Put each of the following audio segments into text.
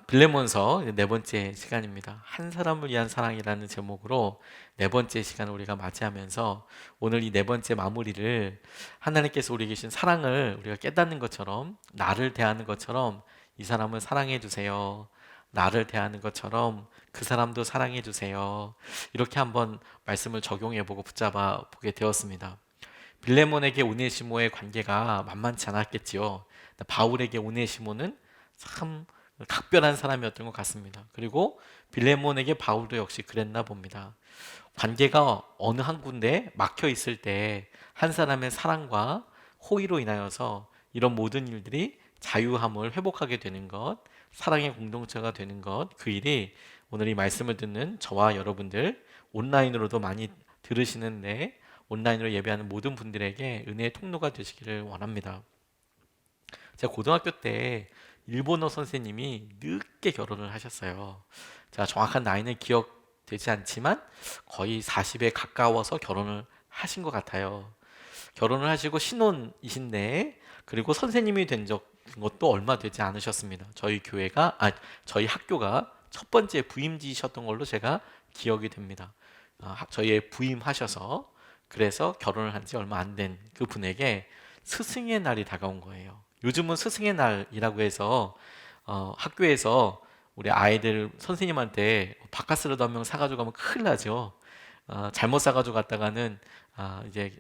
빌레몬서 네 번째 시간입니다. 한 사람을 위한 사랑이라는 제목으로 네 번째 시간을 우리가 맞이하면서 오늘 이 네 번째 마무리를 하나님께서 우리에게 주신 사랑을 우리가 깨닫는 것처럼 나를 대하는 것처럼 이 사람을 사랑해 주세요. 나를 대하는 것처럼 그 사람도 사랑해 주세요. 이렇게 한번 말씀을 적용해 보고 붙잡아 보게 되었습니다. 빌레몬에게 오네시모의 관계가 만만치 않았겠지요. 바울에게 오네시모는 참 각별한 사람이었던 것 같습니다. 그리고 빌레몬에게 바울도 역시 그랬나 봅니다. 관계가 어느 한 군데 막혀 있을 때 한 사람의 사랑과 호의로 인하여서 이런 모든 일들이 자유함을 회복하게 되는 것, 사랑의 공동체가 되는 것, 그 일이 오늘 이 말씀을 듣는 저와 여러분들 온라인으로도 많이 들으시는데 온라인으로 예배하는 모든 분들에게 은혜의 통로가 되시기를 원합니다. 제가 고등학교 때 일본어 선생님이 늦게 결혼을 하셨어요. 제가 정확한 나이는 기억되지 않지만 거의 40에 가까워서 결혼을 하신 것 같아요. 결혼을 하시고 신혼이신데 그리고 선생님이 된 것도 얼마 되지 않으셨습니다. 저희 학교가 첫 번째 부임지셨던 걸로 제가 기억이 됩니다. 저희의 부임하셔서 그래서 결혼을 한 지 얼마 안 된 그 분에게 스승의 날이 다가온 거예요. 요즘은 스승의 날이라고 해서 학교에서 우리 아이들 선생님한테 바카스라도 한 명 사가지고 가면 큰일 나죠. 잘못 사가지고 갔다가는 이제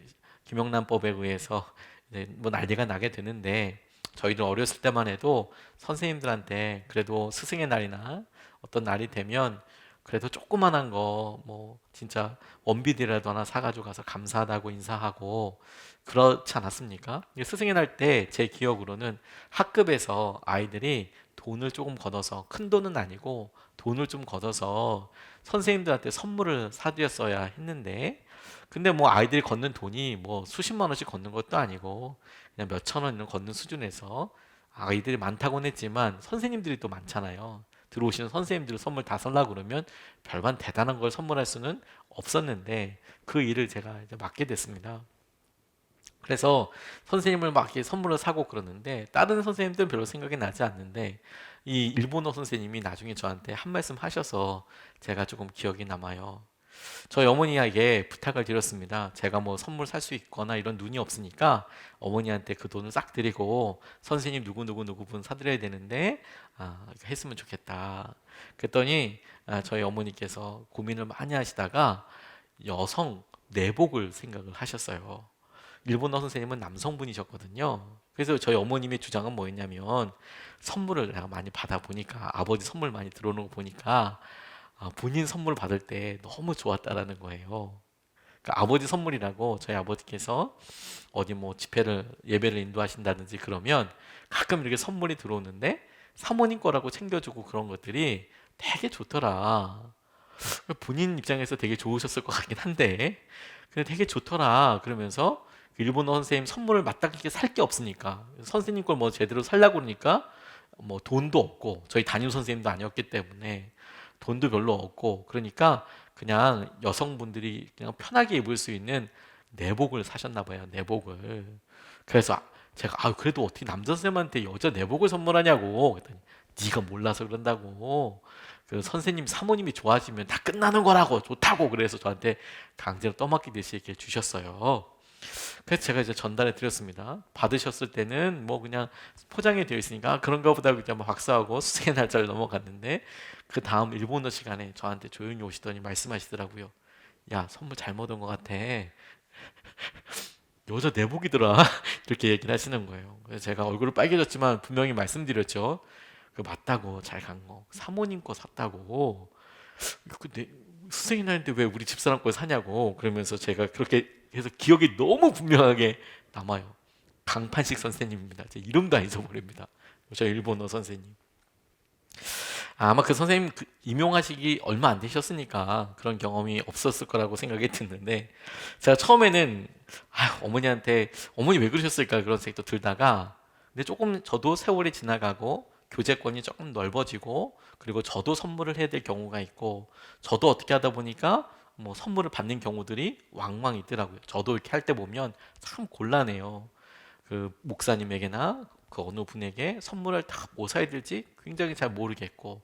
김영란법에 의해서 이제 뭐 난리가 나게 되는데 저희들 어렸을 때만 해도 선생님들한테 그래도 스승의 날이나 어떤 날이 되면 그래도 조그만한 거 뭐 진짜 원비디라도 하나 사가지고 가서 감사하다고 인사하고 그렇지 않았습니까? 스승의 날 때 제 기억으로는 학급에서 아이들이 돈을 조금 걷어서 큰 돈은 아니고 돈을 좀 걷어서 선생님들한테 선물을 사드렸어야 했는데 근데 뭐 아이들이 걷는 돈이 뭐 수십만 원씩 걷는 것도 아니고 그냥 몇천 원 걷는 수준에서 아이들이 많다고는 했지만 선생님들이 또 많잖아요. 들어오시는 선생님들 선물 다 살라고 그러면 별반 대단한 걸 선물할 수는 없었는데 그 일을 제가 이제 맡게 됐습니다. 그래서 선생님을 막 이렇게 선물을 사고 그러는데 다른 선생님들은 별로 생각이 나지 않는데 이 일본어 선생님이 나중에 저한테 한 말씀 하셔서 제가 조금 기억이 남아요. 저희 어머니에게 부탁을 드렸습니다. 제가 뭐 선물 살 수 있거나 이런 눈이 없으니까 어머니한테 그 돈을 싹 드리고 선생님 누구 분 사드려야 되는데 했으면 좋겠다. 그랬더니 저희 어머니께서 고민을 많이 하시다가 여성 내복을 생각을 하셨어요. 일본어 선생님은 남성분이셨거든요. 그래서 저희 어머님의 주장은 뭐였냐면 선물을 내가 많이 받아 보니까 아버지 선물 많이 들어오는 거 보니까 본인 선물 받을 때 너무 좋았다라는 거예요. 그러니까 아버지 선물이라고 저희 아버지께서 어디 뭐 집회를 예배를 인도하신다든지 그러면 가끔 이렇게 선물이 들어오는데 사모님 거라고 챙겨주고 그런 것들이 되게 좋더라. 본인 입장에서 되게 좋으셨을 것 같긴 한데 근데 되게 좋더라 그러면서 그 일본어 선생님 선물을 마땅하게 살 게 없으니까 선생님 걸 뭐 제대로 살려고 그러니까 뭐 돈도 없고 저희 담임 선생님도 아니었기 때문에 돈도 별로 없고 그러니까 그냥 여성분들이 그냥 편하게 입을 수 있는 내복을 사셨나 봐요. 내복을. 그래서 제가 그래도 어떻게 남자 선생님한테 여자 내복을 선물하냐고 그랬더니 네가 몰라서 그런다고. 그 선생님 사모님이 좋아지면 다 끝나는 거라고 좋다고 그래서 저한테 강제로 떠맡기듯이 이렇게 주셨어요. 그래서 제가 이제 전달해 드렸습니다. 받으셨을 때는 뭐 그냥 포장이 되어 있으니까 그런가 보다 그냥 막 박사하고 수생의 날짜를 넘어갔는데 그 다음 일본어 시간에 저한테 조용히 오시더니 말씀하시더라고요. 야, 선물 잘못 온 것 같아. 여자 내복이더라. 이렇게 얘기를 하시는 거예요. 그래서 제가 얼굴을 빨개졌지만 분명히 말씀드렸죠. 그 맞다고 잘 간 거. 사모님 거 샀다고. 수생이 나는데 왜 우리 집사람 걸 사냐고. 그러면서 제가 그렇게 해서 기억이 너무 분명하게 남아요. 강판식 선생님입니다. 제 이름도 안 잊어버립니다. 저 일본어 선생님. 아마 그 선생님 임용하시기 얼마 안 되셨으니까 그런 경험이 없었을 거라고 생각이 드는데 제가 처음에는 어머니한테 어머니 왜 그러셨을까 그런 생각도 들다가 근데 조금 저도 세월이 지나가고 교제권이 조금 넓어지고 그리고 저도 선물을 해야 될 경우가 있고 저도 어떻게 하다 보니까 뭐 선물을 받는 경우들이 왕왕 있더라고요. 저도 이렇게 할 때 보면 참 곤란해요. 그 목사님에게나 그 어느 분에게 선물을 다 뭐 사야 될지 굉장히 잘 모르겠고,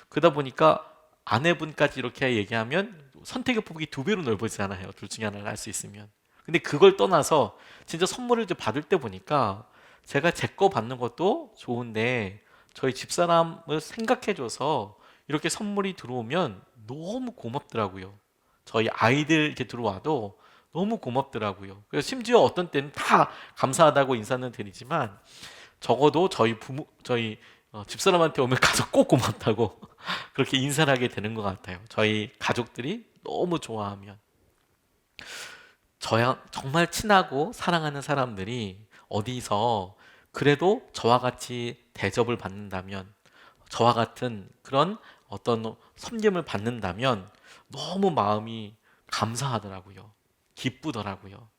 그러다 보니까 아내분까지 이렇게 얘기하면 선택의 폭이 두 배로 넓어지잖아요. 둘 중에 하나를 할 수 있으면. 근데 그걸 떠나서 진짜 선물을 이제 받을 때 보니까 제가 제 거 받는 것도 좋은데 저희 집사람을 생각해줘서 이렇게 선물이 들어오면 너무 고맙더라고요. 저희 아이들 이렇게 들어와도 너무 고맙더라고요. 그래서 심지어 어떤 때는 다 감사하다고 인사는 드리지만 적어도 저희 부모, 저희 집사람한테 오면 가서 꼭 고맙다고 그렇게 인사를 하게 되는 것 같아요. 저희 가족들이 너무 좋아하면. 저야 정말 친하고 사랑하는 사람들이 어디서 그래도 저와 같이 대접을 받는다면, 저와 같은 그런 어떤 섬김을 받는다면 너무 마음이 감사하더라고요. 기쁘더라고요.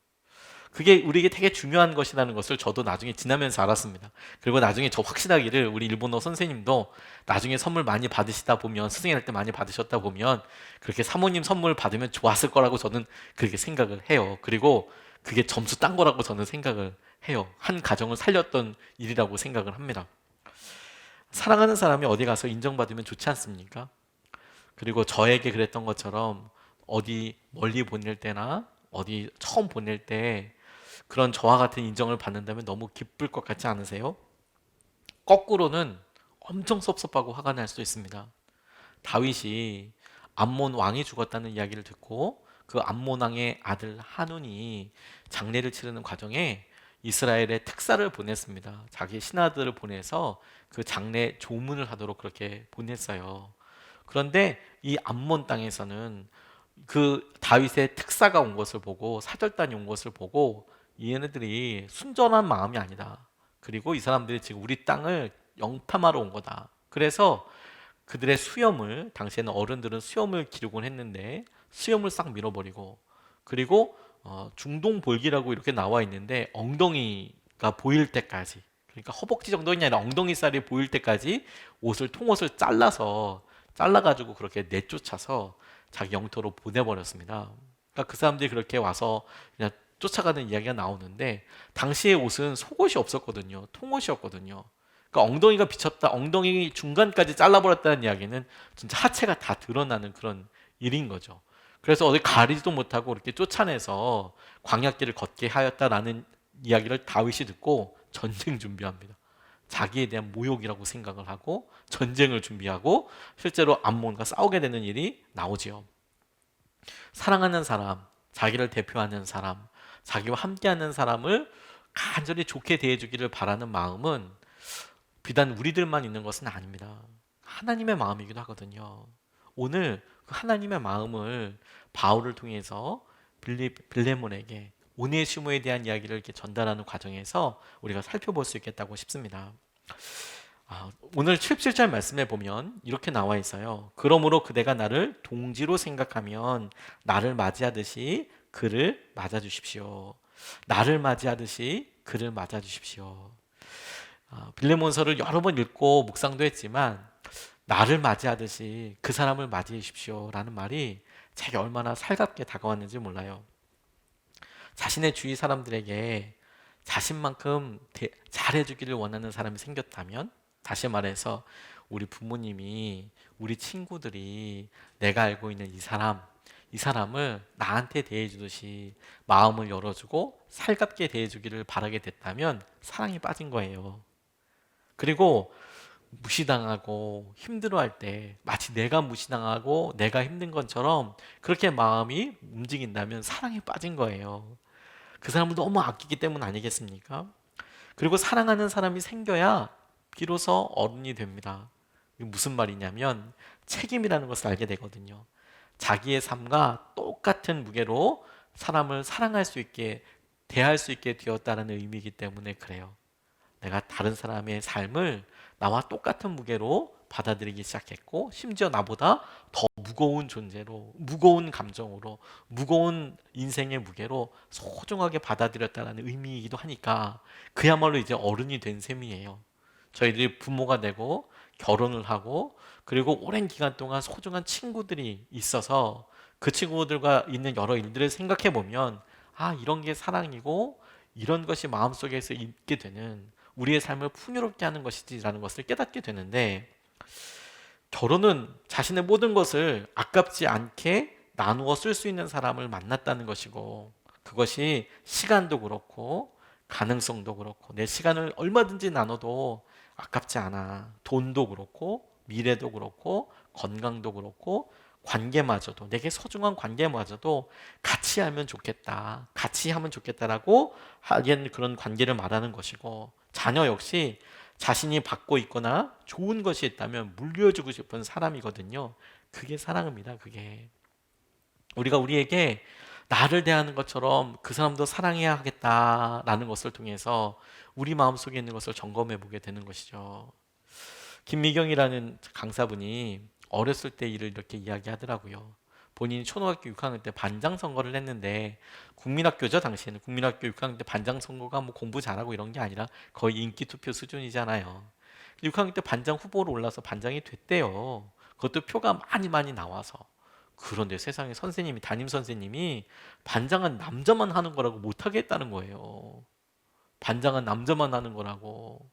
그게 우리에게 되게 중요한 것이라는 것을 저도 나중에 지나면서 알았습니다. 그리고 나중에 저 확신하기를, 우리 일본어 선생님도 나중에 선물 많이 받으시다 보면, 스승할 때 많이 받으셨다 보면 그렇게 사모님 선물 받으면 좋았을 거라고 저는 그렇게 생각을 해요. 그리고 그게 점수 딴 거라고 저는 생각을 해요. 한 가정을 살렸던 일이라고 생각을 합니다. 사랑하는 사람이 어디 가서 인정받으면 좋지 않습니까? 그리고 저에게 그랬던 것처럼 어디 멀리 보낼 때나 어디 처음 보낼 때 그런 저와 같은 인정을 받는다면 너무 기쁠 것 같지 않으세요? 거꾸로는 엄청 섭섭하고 화가 날 수도 있습니다. 다윗이 암몬 왕이 죽었다는 이야기를 듣고 그 암몬 왕의 아들 한운이 장례를 치르는 과정에 이스라엘에 특사를 보냈습니다. 자기 신하들을 보내서 그 장례 조문을 하도록 그렇게 보냈어요. 그런데 이 암몬 땅에서는 그 다윗의 특사가 온 것을 보고, 사절단이 온 것을 보고, 얘네들이 순전한 마음이 아니다. 그리고 이 사람들이 지금 우리 땅을 영탐하러 온 거다. 그래서 그들의 수염을, 당시에는 어른들은 수염을 기르곤 했는데 수염을 싹 밀어버리고, 그리고 중동 볼기라고 이렇게 나와 있는데 엉덩이가 보일 때까지, 그러니까 허벅지 정도가 아니라 엉덩이 살이 보일 때까지 옷을, 통옷을 잘라가지고 그렇게 내쫓아서 자기 영토로 보내버렸습니다. 그러니까 그 사람들이 그렇게 와서 그냥 쫓아가는 이야기가 나오는데, 당시의 옷은 속옷이 없었거든요. 통옷이었거든요. 그러니까 엉덩이가 비쳤다, 엉덩이 중간까지 잘라버렸다는 이야기는 진짜 하체가 다 드러나는 그런 일인 거죠. 그래서 어디 가리지도 못하고 이렇게 쫓아내서 광야길을 걷게 하였다라는 이야기를 다윗이 듣고 전쟁 준비합니다. 자기에 대한 모욕이라고 생각을 하고 전쟁을 준비하고 실제로 암몬과 싸우게 되는 일이 나오지요. 사랑하는 사람, 자기를 대표하는 사람, 자기와 함께하는 사람을 간절히 좋게 대해주기를 바라는 마음은 비단 우리들만 있는 것은 아닙니다. 하나님의 마음이기도 하거든요. 오늘 그 하나님의 마음을 바울을 통해서 빌레몬에게 오네시모에 대한 이야기를 이렇게 전달하는 과정에서 우리가 살펴볼 수 있겠다고 싶습니다. 오늘 17절 말씀에 보면 이렇게 나와 있어요. 그러므로 그대가 나를 동지로 생각하면 나를 맞이하듯이 그를 맞아주십시오. 나를 맞이하듯이 그를 맞아주십시오. 빌레몬서를 여러 번 읽고 묵상도 했지만 나를 맞이하듯이 그 사람을 맞이해 주십시오 라는 말이 제게 얼마나 살갑게 다가왔는지 몰라요. 자신의 주위 사람들에게 자신만큼 잘해주기를 원하는 사람이 생겼다면, 다시 말해서 우리 부모님이, 우리 친구들이 내가 알고 있는 이 사람을 나한테 대해주듯이 마음을 열어주고 살갑게 대해주기를 바라게 됐다면 사랑이 빠진 거예요. 그리고 무시당하고 힘들어할 때 마치 내가 무시당하고 내가 힘든 것처럼 그렇게 마음이 움직인다면 사랑에 빠진 거예요. 그 사람을 너무 아끼기 때문 아니겠습니까? 그리고 사랑하는 사람이 생겨야 비로소 어른이 됩니다. 이게 무슨 말이냐면 책임이라는 것을 알게 되거든요. 자기의 삶과 똑같은 무게로 사람을 사랑할 수 있게, 대할 수 있게 되었다는 의미이기 때문에 그래요. 내가 다른 사람의 삶을 나와 똑같은 무게로 받아들이기 시작했고, 심지어 나보다 더 무거운 존재로, 무거운 감정으로, 무거운 인생의 무게로 소중하게 받아들였다는 의미이기도 하니까 그야말로 이제 어른이 된 셈이에요. 저희들이 부모가 되고 결혼을 하고 그리고 오랜 기간 동안 소중한 친구들이 있어서 그 친구들과 있는 여러 일들을 생각해 보면 이런 게 사랑이고 이런 것이 마음속에서 있게 되는, 우리의 삶을 풍요롭게 하는 것이지라는 것을 깨닫게 되는데, 결혼은 자신의 모든 것을 아깝지 않게 나누어 쓸 수 있는 사람을 만났다는 것이고, 그것이 시간도 그렇고 가능성도 그렇고 내 시간을 얼마든지 나눠도 아깝지 않아. 돈도 그렇고 미래도 그렇고 건강도 그렇고 관계마저도, 내게 소중한 관계마저도 같이 하면 좋겠다, 같이 하면 좋겠다라고 하기엔 그런 관계를 말하는 것이고, 자녀 역시 자신이 받고 있거나 좋은 것이 있다면 물려주고 싶은 사람이거든요. 그게 사랑입니다. 그게 우리가 우리에게 나를 대하는 것처럼 그 사람도 사랑해야 하겠다라는 것을 통해서 우리 마음속에 있는 것을 점검해 보게 되는 것이죠. 김미경이라는 강사분이 어렸을 때 일을 이렇게 이야기하더라고요. 본인이 초등학교 6학년 때 반장 선거를 했는데, 국민학교죠. 당시에는 국민학교 6학년 때 반장 선거가 뭐 공부 잘하고 이런 게 아니라 거의 인기 투표 수준이잖아요. 6학년 때 반장 후보로 올라서 반장이 됐대요. 그것도 표가 많이 많이 나와서. 그런데 세상에 선생님이, 담임 선생님이 반장은 남자만 하는 거라고 못하게 했다는 거예요. 반장은 남자만 하는 거라고.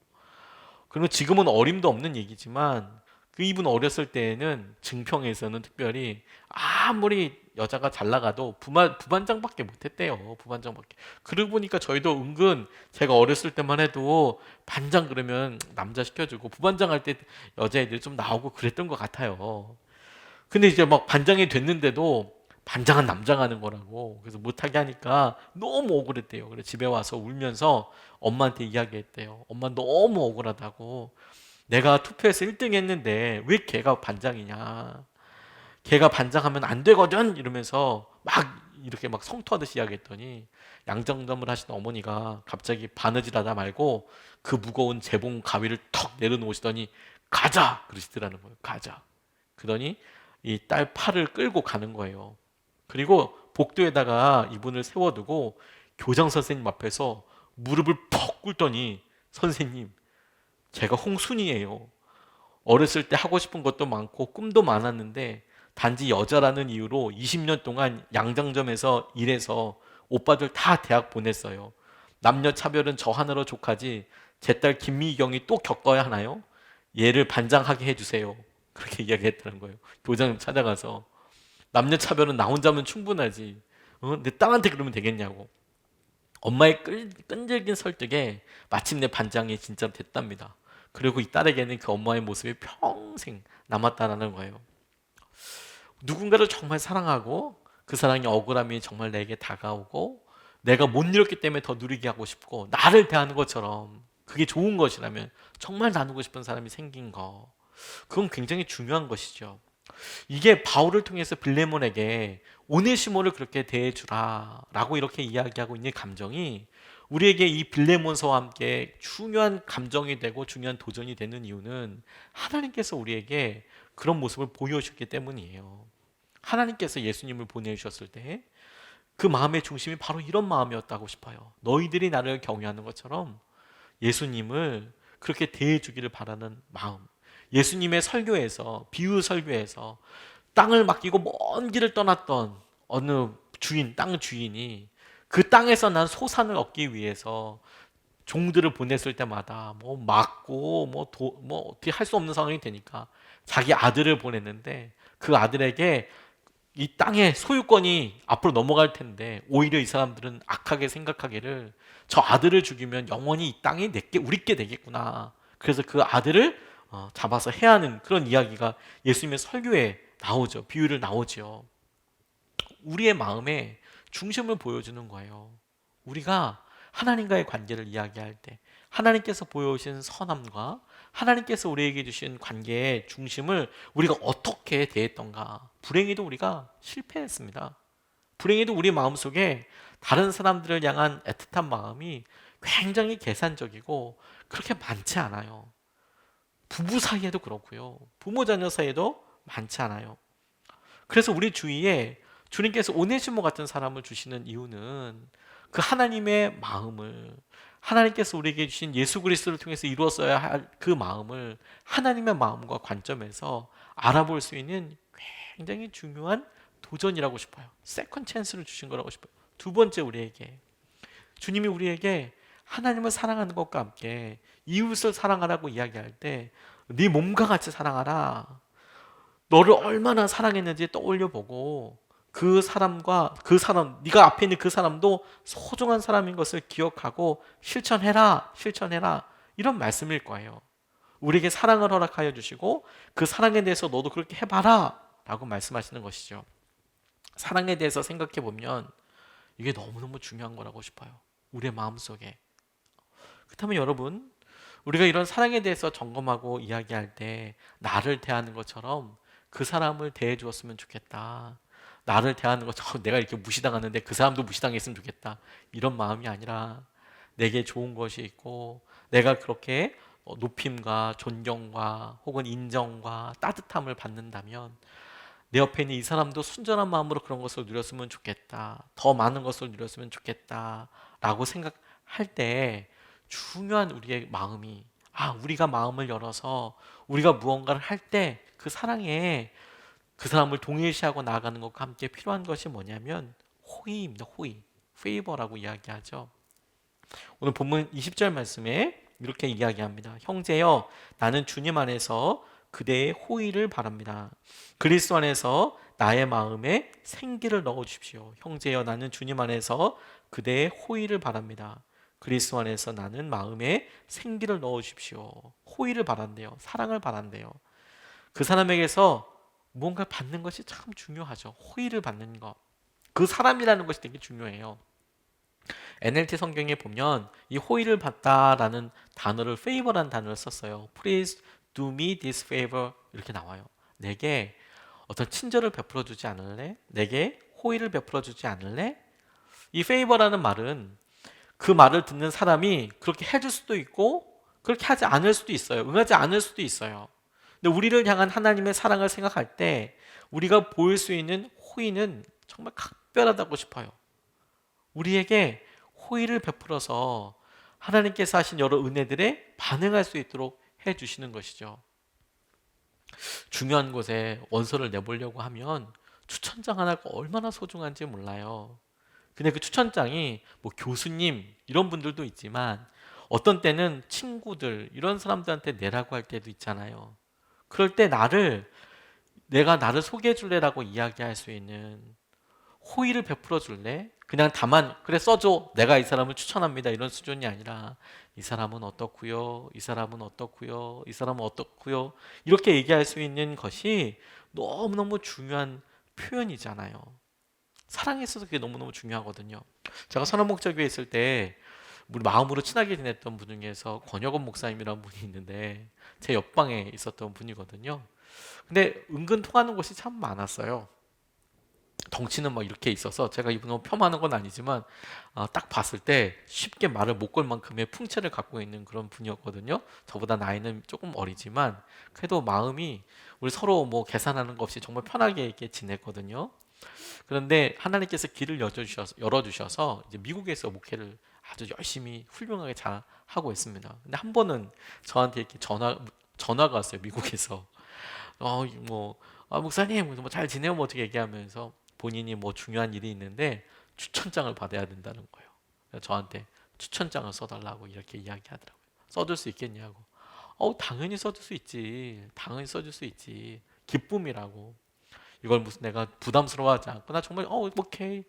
그리고 지금은 어림도 없는 얘기지만, 그 이분 어렸을 때에는 증평에서는 특별히 아무리 여자가 잘 나가도 부반장밖에 못했대요. 부반장밖에. 그러고 보니까 저희도 은근, 제가 어렸을 때만 해도 반장 그러면 남자 시켜주고 부반장 할 때 여자애들 좀 나오고 그랬던 것 같아요. 근데 이제 막 반장이 됐는데도 반장은 남자가 하는 거라고, 그래서 못하게 하니까 너무 억울했대요. 그래서 집에 와서 울면서 엄마한테 이야기했대요. 엄마 너무 억울하다고. 내가 투표에서 1등 했는데 왜 걔가 반장이냐, 걔가 반장하면 안 되거든 이러면서 막 이렇게 막 성토하듯이 이야기했더니, 양장점을 하시는 어머니가 갑자기 바느질하다 말고 그 무거운 재봉 가위를 턱 내려놓으시더니 가자 그러시더라는 거예요. 가자. 그러더니 이 딸 팔을 끌고 가는 거예요. 그리고 복도에다가 이분을 세워두고 교장 선생님 앞에서 무릎을 퍽 꿇더니, 선생님, 제가 홍순이에요. 어렸을 때 하고 싶은 것도 많고 꿈도 많았는데 단지 여자라는 이유로 20년 동안 양장점에서 일해서 오빠들 다 대학 보냈어요. 남녀 차별은 저 하나로 족하지 제 딸 김미경이 또 겪어야 하나요? 얘를 반장하게 해주세요. 그렇게 이야기했다는 거예요. 교장 찾아가서 남녀 차별은 나 혼자면 충분하지. 내 딸한테 그러면 되겠냐고. 엄마의 끈질긴 설득에 마침내 반장이 진짜 됐답니다. 그리고 이 딸에게는 그 엄마의 모습이 평생 남았다라는 거예요. 누군가를 정말 사랑하고 그 사랑의 억울함이 정말 내게 다가오고 내가 못 이뤘기 때문에 더 누리게 하고 싶고 나를 대하는 것처럼 그게 좋은 것이라면 정말 나누고 싶은 사람이 생긴 거, 그건 굉장히 중요한 것이죠. 이게 바울을 통해서 빌레몬에게 오네시모를 그렇게 대해주라라고 이렇게 이야기하고 있는 감정이 우리에게 이 빌레몬서와 함께 중요한 감정이 되고 중요한 도전이 되는 이유는 하나님께서 우리에게 그런 모습을 보여주셨기 때문이에요. 하나님께서 예수님을 보내주셨을 때 그 마음의 중심이 바로 이런 마음이었다고 싶어요. 너희들이 나를 경외하는 것처럼 예수님을 그렇게 대해주기를 바라는 마음. 예수님의 설교에서, 비유 설교에서 땅을 맡기고 먼 길을 떠났던 어느 주인, 땅 주인이 그 땅에서 난 소산을 얻기 위해서 종들을 보냈을 때마다 뭐 맞고 뭐 어떻게 할 수 없는 상황이 되니까 자기 아들을 보냈는데, 그 아들에게 이 땅의 소유권이 앞으로 넘어갈 텐데 오히려 이 사람들은 악하게 생각하기를 저 아들을 죽이면 영원히 이 땅이 내게, 우리께 되겠구나. 그래서 그 아들을 잡아서 해하는 그런 이야기가 예수님의 설교에 나오죠. 비유를 나오죠. 우리의 마음의 중심을 보여주는 거예요. 우리가 하나님과의 관계를 이야기할 때 하나님께서 보여주신 선함과 하나님께서 우리에게 주신 관계의 중심을 우리가 어떻게 대했던가. 불행히도 우리가 실패했습니다. 불행히도 우리 마음속에 다른 사람들을 향한 애틋한 마음이 굉장히 계산적이고 그렇게 많지 않아요. 부부 사이에도 그렇고요. 부모 자녀 사이에도 많지 않아요. 그래서 우리 주위에 주님께서 오네시모 같은 사람을 주시는 이유는 그 하나님의 마음을, 하나님께서 우리에게 주신 예수 그리스도를 통해서 이루었어야 할 그 마음을 하나님의 마음과 관점에서 알아볼 수 있는 굉장히 중요한 도전이라고 싶어요. 세컨 찬스를 주신 거라고 싶어요. 두 번째, 우리에게 주님이 우리에게 하나님을 사랑하는 것과 함께 이웃을 사랑하라고 이야기할 때 네 몸과 같이 사랑하라. 너를 얼마나 사랑했는지 떠올려 보고 그 사람과 그 사람, 네가 앞에 있는 그 사람도 소중한 사람인 것을 기억하고 실천해라, 실천해라. 이런 말씀일 거예요. 우리에게 사랑을 허락하여 주시고 그 사랑에 대해서 너도 그렇게 해봐라 라고 말씀하시는 것이죠. 사랑에 대해서 생각해 보면 이게 너무너무 중요한 거라고 싶어요. 우리의 마음속에. 그렇다면 여러분, 우리가 이런 사랑에 대해서 점검하고 이야기할 때 나를 대하는 것처럼 그 사람을 대해 주었으면 좋겠다. 나를 대하는 것처럼 내가 이렇게 무시당하는데 그 사람도 무시당했으면 좋겠다. 이런 마음이 아니라 내게 좋은 것이 있고 내가 그렇게 높임과 존경과 혹은 인정과 따뜻함을 받는다면 내 옆에 있는 이 사람도 순전한 마음으로 그런 것을 누렸으면 좋겠다. 더 많은 것을 누렸으면 좋겠다. 라고 생각할 때 중요한 우리의 마음이 우리가 마음을 열어서 우리가 무언가를 할 때 그 사랑에 그 사람을 동일시하고 나아가는 것과 함께 필요한 것이 뭐냐면 호의입니다. 호의. 페이버라고 이야기하죠. 오늘 본문 20절 말씀에 이렇게 이야기합니다. 형제여, 나는 주님 안에서 그대의 호의를 바랍니다. 그리스도 안에서 나의 마음에 생기를 넣어 주십시오. 형제여, 나는 주님 안에서 그대의 호의를 바랍니다. 그리스도 안에서 나는 마음에 생기를 넣어 주십시오. 호의를 바란대요. 사랑을 바란대요. 그 사람에게서 무언가 받는 것이 참 중요하죠. 호의를 받는 것. 그 사람이라는 것이 되게 중요해요. NLT 성경에 보면 이 호의를 받다라는 단어를 favor라는 단어를 썼어요. Please do me this favor 이렇게 나와요. 내게 어떤 친절을 베풀어 주지 않을래? 내게 호의를 베풀어 주지 않을래? 이 favor라는 말은 그 말을 듣는 사람이 그렇게 해줄 수도 있고 그렇게 하지 않을 수도 있어요. 응하지 않을 수도 있어요. 근데 우리를 향한 하나님의 사랑을 생각할 때 우리가 보일 수 있는 호의는 정말 각별하다고 싶어요. 우리에게 호의를 베풀어서 하나님께서 하신 여러 은혜들에 반응할 수 있도록 해주시는 것이죠. 중요한 곳에 원서를 내보려고 하면 추천장 하나가 얼마나 소중한지 몰라요. 근데 그 추천장이 뭐 교수님 이런 분들도 있지만 어떤 때는 친구들 이런 사람들한테 내라고 할 때도 있잖아요. 그럴 때 내가 나를 소개해 줄래라고 이야기할 수 있는 호의를 베풀어 줄래? 그냥 다만 그래 써줘 내가 이 사람을 추천합니다 이런 수준이 아니라 이 사람은 어떻고요, 이 사람은 어떻고요, 이 사람은 어떻고요 이렇게 얘기할 수 있는 것이 너무너무 중요한 표현이잖아요. 사랑에 있어서 그게 너무너무 중요하거든요. 제가 선원목자교회에 있을 때 우리 마음으로 친하게 지냈던 분 중에서 권혁원 목사님이라는 분이 있는데 제 옆방에 있었던 분이거든요. 근데 은근 통하는 곳이 참 많았어요. 덩치는 막 이렇게 있어서 제가 이분을 폄하하는 건 아니지만 딱 봤을 때 쉽게 말을 못 걸 만큼의 풍채를 갖고 있는 그런 분이었거든요. 저보다 나이는 조금 어리지만 그래도 마음이 우리 서로 뭐 계산하는 거 없이 정말 편하게 이렇게 지냈거든요. 그런데 하나님께서 길을 열어주셔서 이제 미국에서 목회를 아주 열심히 훌륭하게 잘 하고 있습니다. 근데 한 번은 저한테 이렇게 전화가 왔어요. 미국에서 목사님 뭐 잘 지내요 뭐 어떻게 얘기하면서 본인이 뭐 중요한 일이 있는데 추천장을 받아야 된다는 거예요. 그래서 저한테 추천장을 써달라고 이렇게 이야기하더라고요. 써줄 수 있겠냐고. 당연히 써줄 수 있지. 당연히 써줄 수 있지. 기쁨이라고. 이걸 무슨 내가 부담스러워하지 않고 나 정말 오케이.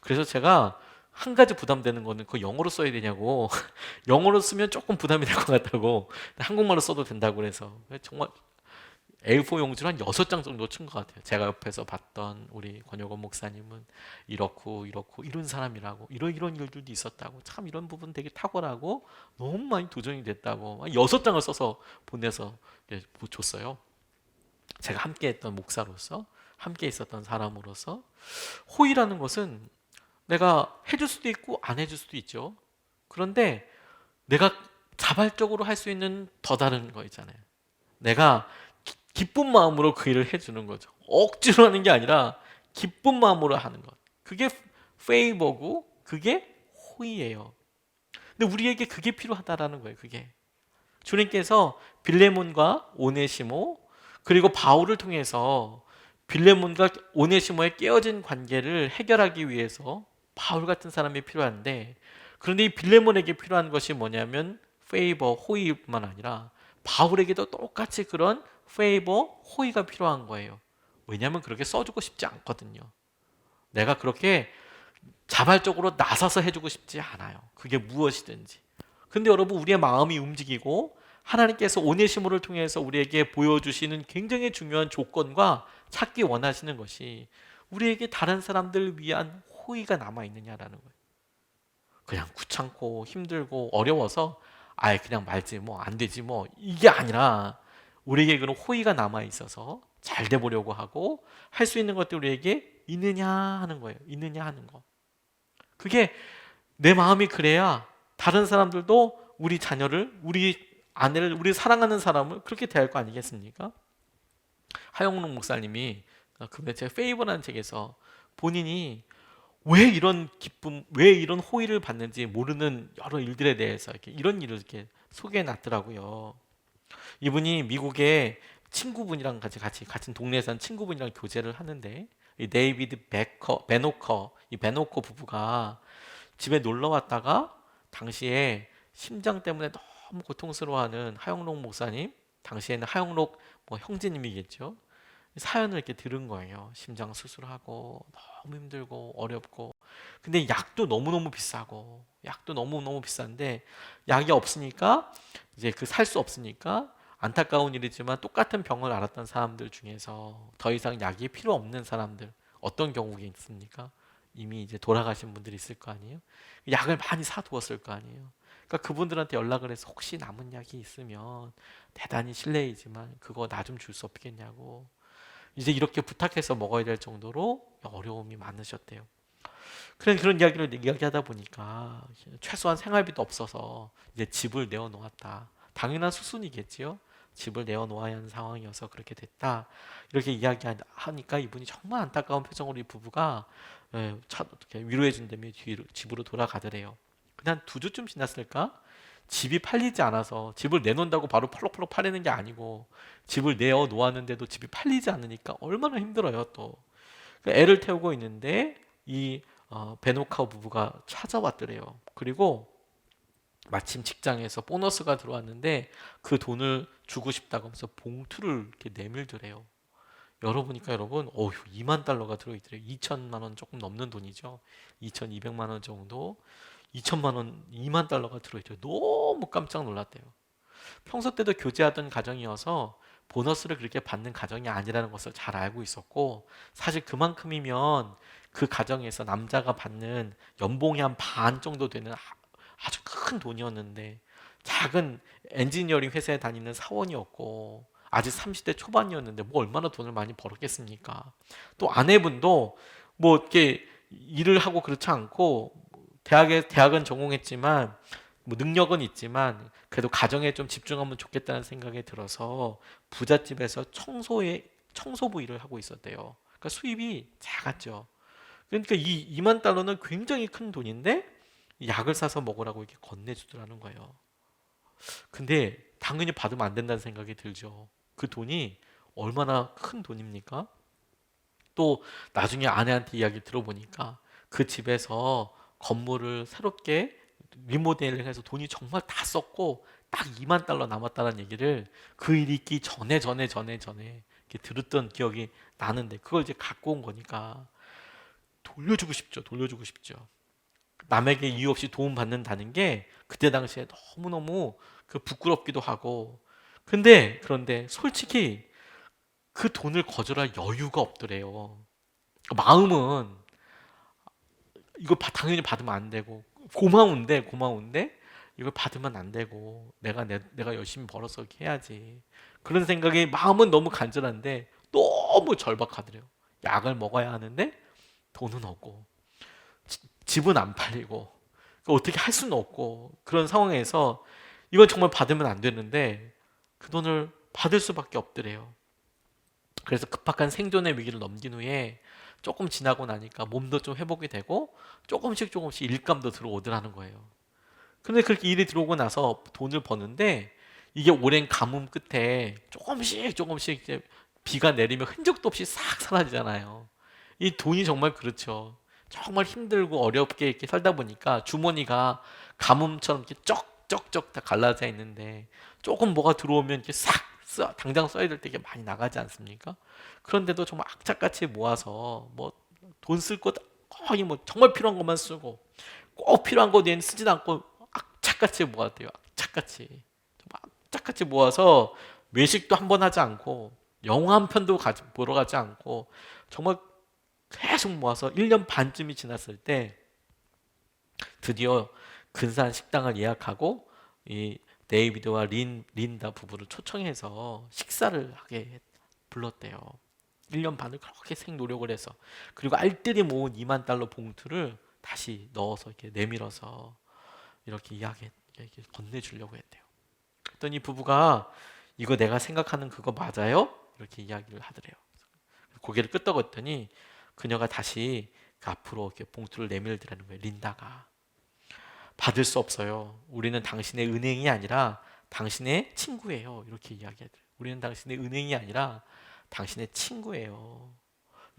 그래서 제가 한 가지 부담되는 거는 그 영어로 써야 되냐고. 영어로 쓰면 조금 부담이 될 것 같다고. 한국말로 써도 된다고 그래서 정말 A4 용지를 한 6장 정도 친 것 같아요. 제가 옆에서 봤던 우리 권혁원 목사님은 이렇고 이런 사람이라고 이런 일들도 있었다고 참 이런 부분 되게 탁월하고 너무 많이 도전이 됐다고 6장을 써서 보내서 줬어요. 제가 함께 했던 목사로서 함께 있었던 사람으로서 호의라는 것은 내가 해줄 수도 있고 안 해줄 수도 있죠. 그런데 내가 자발적으로 할 수 있는 더 다른 거 있잖아요. 내가 기쁜 마음으로 그 일을 해주는 거죠. 억지로 하는 게 아니라 기쁜 마음으로 하는 것. 그게 페이버고 그게 호의예요. 근데 우리에게 그게 필요하다라는 거예요. 그게 주님께서 빌레몬과 오네시모 그리고 바울을 통해서 빌레몬과 오네시모의 깨어진 관계를 해결하기 위해서 바울 같은 사람이 필요한데 그런데 이 빌레몬에게 필요한 것이 뭐냐면 페이버, 호의뿐만 아니라 바울에게도 똑같이 그런 페이버, 호의가 필요한 거예요. 왜냐하면 그렇게 써주고 싶지 않거든요. 내가 그렇게 자발적으로 나서서 해주고 싶지 않아요. 그게 무엇이든지. 근데 여러분, 우리의 마음이 움직이고 하나님께서 오네시모를 통해서 우리에게 보여주시는 굉장히 중요한 조건과 찾기 원하시는 것이 우리에게 다른 사람들을 위한 호의가 남아있느냐라는 거예요. 그냥 귀찮고 힘들고 어려워서 아예 그냥 말지 뭐 안 되지 뭐 이게 아니라 우리에게 그런 호의가 남아있어서 잘 돼 보려고 하고 할 수 있는 것들 우리에게 있느냐 하는 거예요. 있느냐 하는 거. 그게 내 마음이 그래야 다른 사람들도 우리 자녀를, 우리 아내를, 우리 사랑하는 사람을 그렇게 대할 거 아니겠습니까? 하영록 목사님이 제 페이버라는 책에서 본인이 왜 이런 기쁨, 왜 이런 호의를 받는지 모르는 여러 일들에 대해서 이런 일을 이렇게 소개해 놨더라고요. 이분이 미국의 친구분이랑 같이 같은 동네에 사는 친구분이랑 교제를 하는데 이 데이비드 베노커 부부가 집에 놀러 왔다가 당시에 심장 때문에 너무 고통스러워하는 하영록 목사님, 당시에는 하영록 뭐 형제님이겠죠. 사연을 이렇게 들은 거예요. 심장 수술하고 너무 힘들고 어렵고. 근데 약도 너무너무 비싸고, 약도 너무너무 비싼데 약이 없으니까 이제 그 살 수 없으니까 안타까운 일이지만 똑같은 병을 앓았던 사람들 중에서 더 이상 약이 필요 없는 사람들 어떤 경우가 있습니까? 이미 이제 돌아가신 분들이 있을 거 아니에요? 약을 많이 사두었을 거 아니에요? 그러니까 그분들한테 연락을 해서 혹시 남은 약이 있으면 대단히 실례이지만 그거 나 좀 줄 수 없겠냐고 이제 이렇게 부탁해서 먹어야 될 정도로 어려움이 많으셨대요. 그런 이야기를 이야기하다 보니까 최소한 생활비도 없어서 이제 집을 내어 놓았다. 당연한 수순이겠지요. 집을 내어 놓아야 하는 상황이어서 그렇게 됐다. 이렇게 이야기하니까 이분이 정말 안타까운 표정으로 이 부부가 어떻게 위로해 준다며 집으로 돌아가더래요. 그냥 2주쯤 지났을까? 집이 팔리지 않아서 집을 내놓는다고 바로 펄럭펄럭 팔리는 게 아니고 집을 내어 놓았는데도 집이 팔리지 않으니까 얼마나 힘들어요 또. 애를 태우고 있는데 이 베노카우 부부가 찾아왔더래요. 그리고 마침 직장에서 보너스가 들어왔는데 그 돈을 주고 싶다고 하면서 봉투를 이렇게 내밀더래요. 열어보니까 여러분, 2만 달러가 들어있더래요. 2천만 원 조금 넘는 돈이죠. 2,200만 원 정도. 2천만 원, 2만 달러가 들어있더래요. 너무 깜짝 놀랐대요. 평소 때도 교제하던 가정이어서 보너스를 그렇게 받는 가정이 아니라는 것을 잘 알고 있었고, 사실 그만큼이면 그 가정에서 남자가 받는 연봉의 한 반 정도 되는 아주 큰 돈이었는데, 작은 엔지니어링 회사에 다니는 사원이었고 아직 30대 초반이었는데 뭐 얼마나 돈을 많이 벌었겠습니까? 또 아내분도 뭐 이렇게 일을 하고 그렇지 않고 대학은 전공했지만 뭐 능력은 있지만 그래도 가정에 좀 집중하면 좋겠다는 생각이 들어서 부잣집에서 청소부 일을 하고 있었대요. 그러니까 수입이 작았죠. 그러니까 이 2만 달러는 굉장히 큰 돈인데 약을 사서 먹으라고 이렇게 건네주더라는 거예요. 근데 당연히 받으면 안 된다는 생각이 들죠. 그 돈이 얼마나 큰 돈입니까? 또 나중에 아내한테 이야기 들어보니까 그 집에서 건물을 새롭게 리모델링해서 돈이 정말 다 썼고 딱 2만 달러 남았다는 얘기를 그 일이 있기 전에 이렇게 들었던 기억이 나는데 그걸 이제 갖고 온 거니까 돌려주고 싶죠. 돌려주고 싶죠. 남에게 이유 없이 도움 받는다는 게 그때 당시에 너무너무 부끄럽기도 하고 그런데 솔직히 그 돈을 거절할 여유가 없더래요. 마음은 이거 당연히 받으면 안 되고 고마운데 이걸 받으면 안 되고 내가 열심히 벌어서 이렇게 해야지. 그런 생각이 마음은 너무 간절한데 너무 절박하더래요. 약을 먹어야 하는데 돈은 없고 집은 안 팔리고 어떻게 할 수는 없고 그런 상황에서 이건 정말 받으면 안 되는데 그 돈을 받을 수밖에 없더래요. 그래서 급박한 생존의 위기를 넘긴 후에 조금 지나고 나니까 몸도 좀 회복이 되고 조금씩 일감도 들어오더라는 거예요. 근데 그렇게 일이 들어오고 나서 돈을 버는데 이게 오랜 가뭄 끝에 조금씩 이제 비가 내리면 흔적도 없이 싹 사라지잖아요. 이 돈이 정말 그렇죠. 정말 힘들고 어렵게 이렇게 살다 보니까 주머니가 가뭄처럼 이렇게 쩍쩍쩍 다 갈라져 있는데 조금 뭐가 들어오면 이렇게 당장 써야 될 때 이게 많이 나가지 않습니까? 그런데도 정말 악착같이 모아서 뭐 돈 쓸 것 거의 뭐 정말 필요한 것만 쓰고 꼭 필요한 거 뒤엔 쓰지도 않고 악착같이 모았대요. 악착같이. 정말 악착같이 모아서 외식도 한 번 하지 않고 영화 한 편도 보러 가지 않고 정말 계속 모아서 1년 반쯤이 지났을 때 드디어 근사한 식당을 예약하고 이 데이비드와 린다 부부를 초청해서 식사를 하게 불렀대요. 1년 반을 그렇게 생노력을 해서 그리고 알뜰히 모은 2만 달러 봉투를 다시 넣어서 이렇게 내밀어서 이렇게 이렇게 건네주려고 했대요. 그랬더니 부부가 이거 내가 생각하는 그거 맞아요? 이렇게 이야기를 하더래요. 고개를 끄덕였더니 그녀가 다시 그 앞으로 이렇게 봉투를 내밀더라는 거예요. 린다가 받을 수 없어요. 우리는 당신의 은행이 아니라 당신의 친구예요. 이렇게 이야기하더래요. 우리는 당신의 은행이 아니라 당신의 친구예요.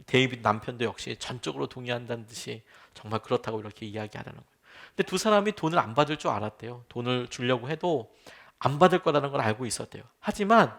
데이비드 남편도 역시 전적으로 동의한다는 듯이 정말 그렇다고 이렇게 이야기하라는 거예요. 근데 두 사람이 돈을 안 받을 줄 알았대요. 돈을 주려고 해도 안 받을 거라는 걸 알고 있었대요. 하지만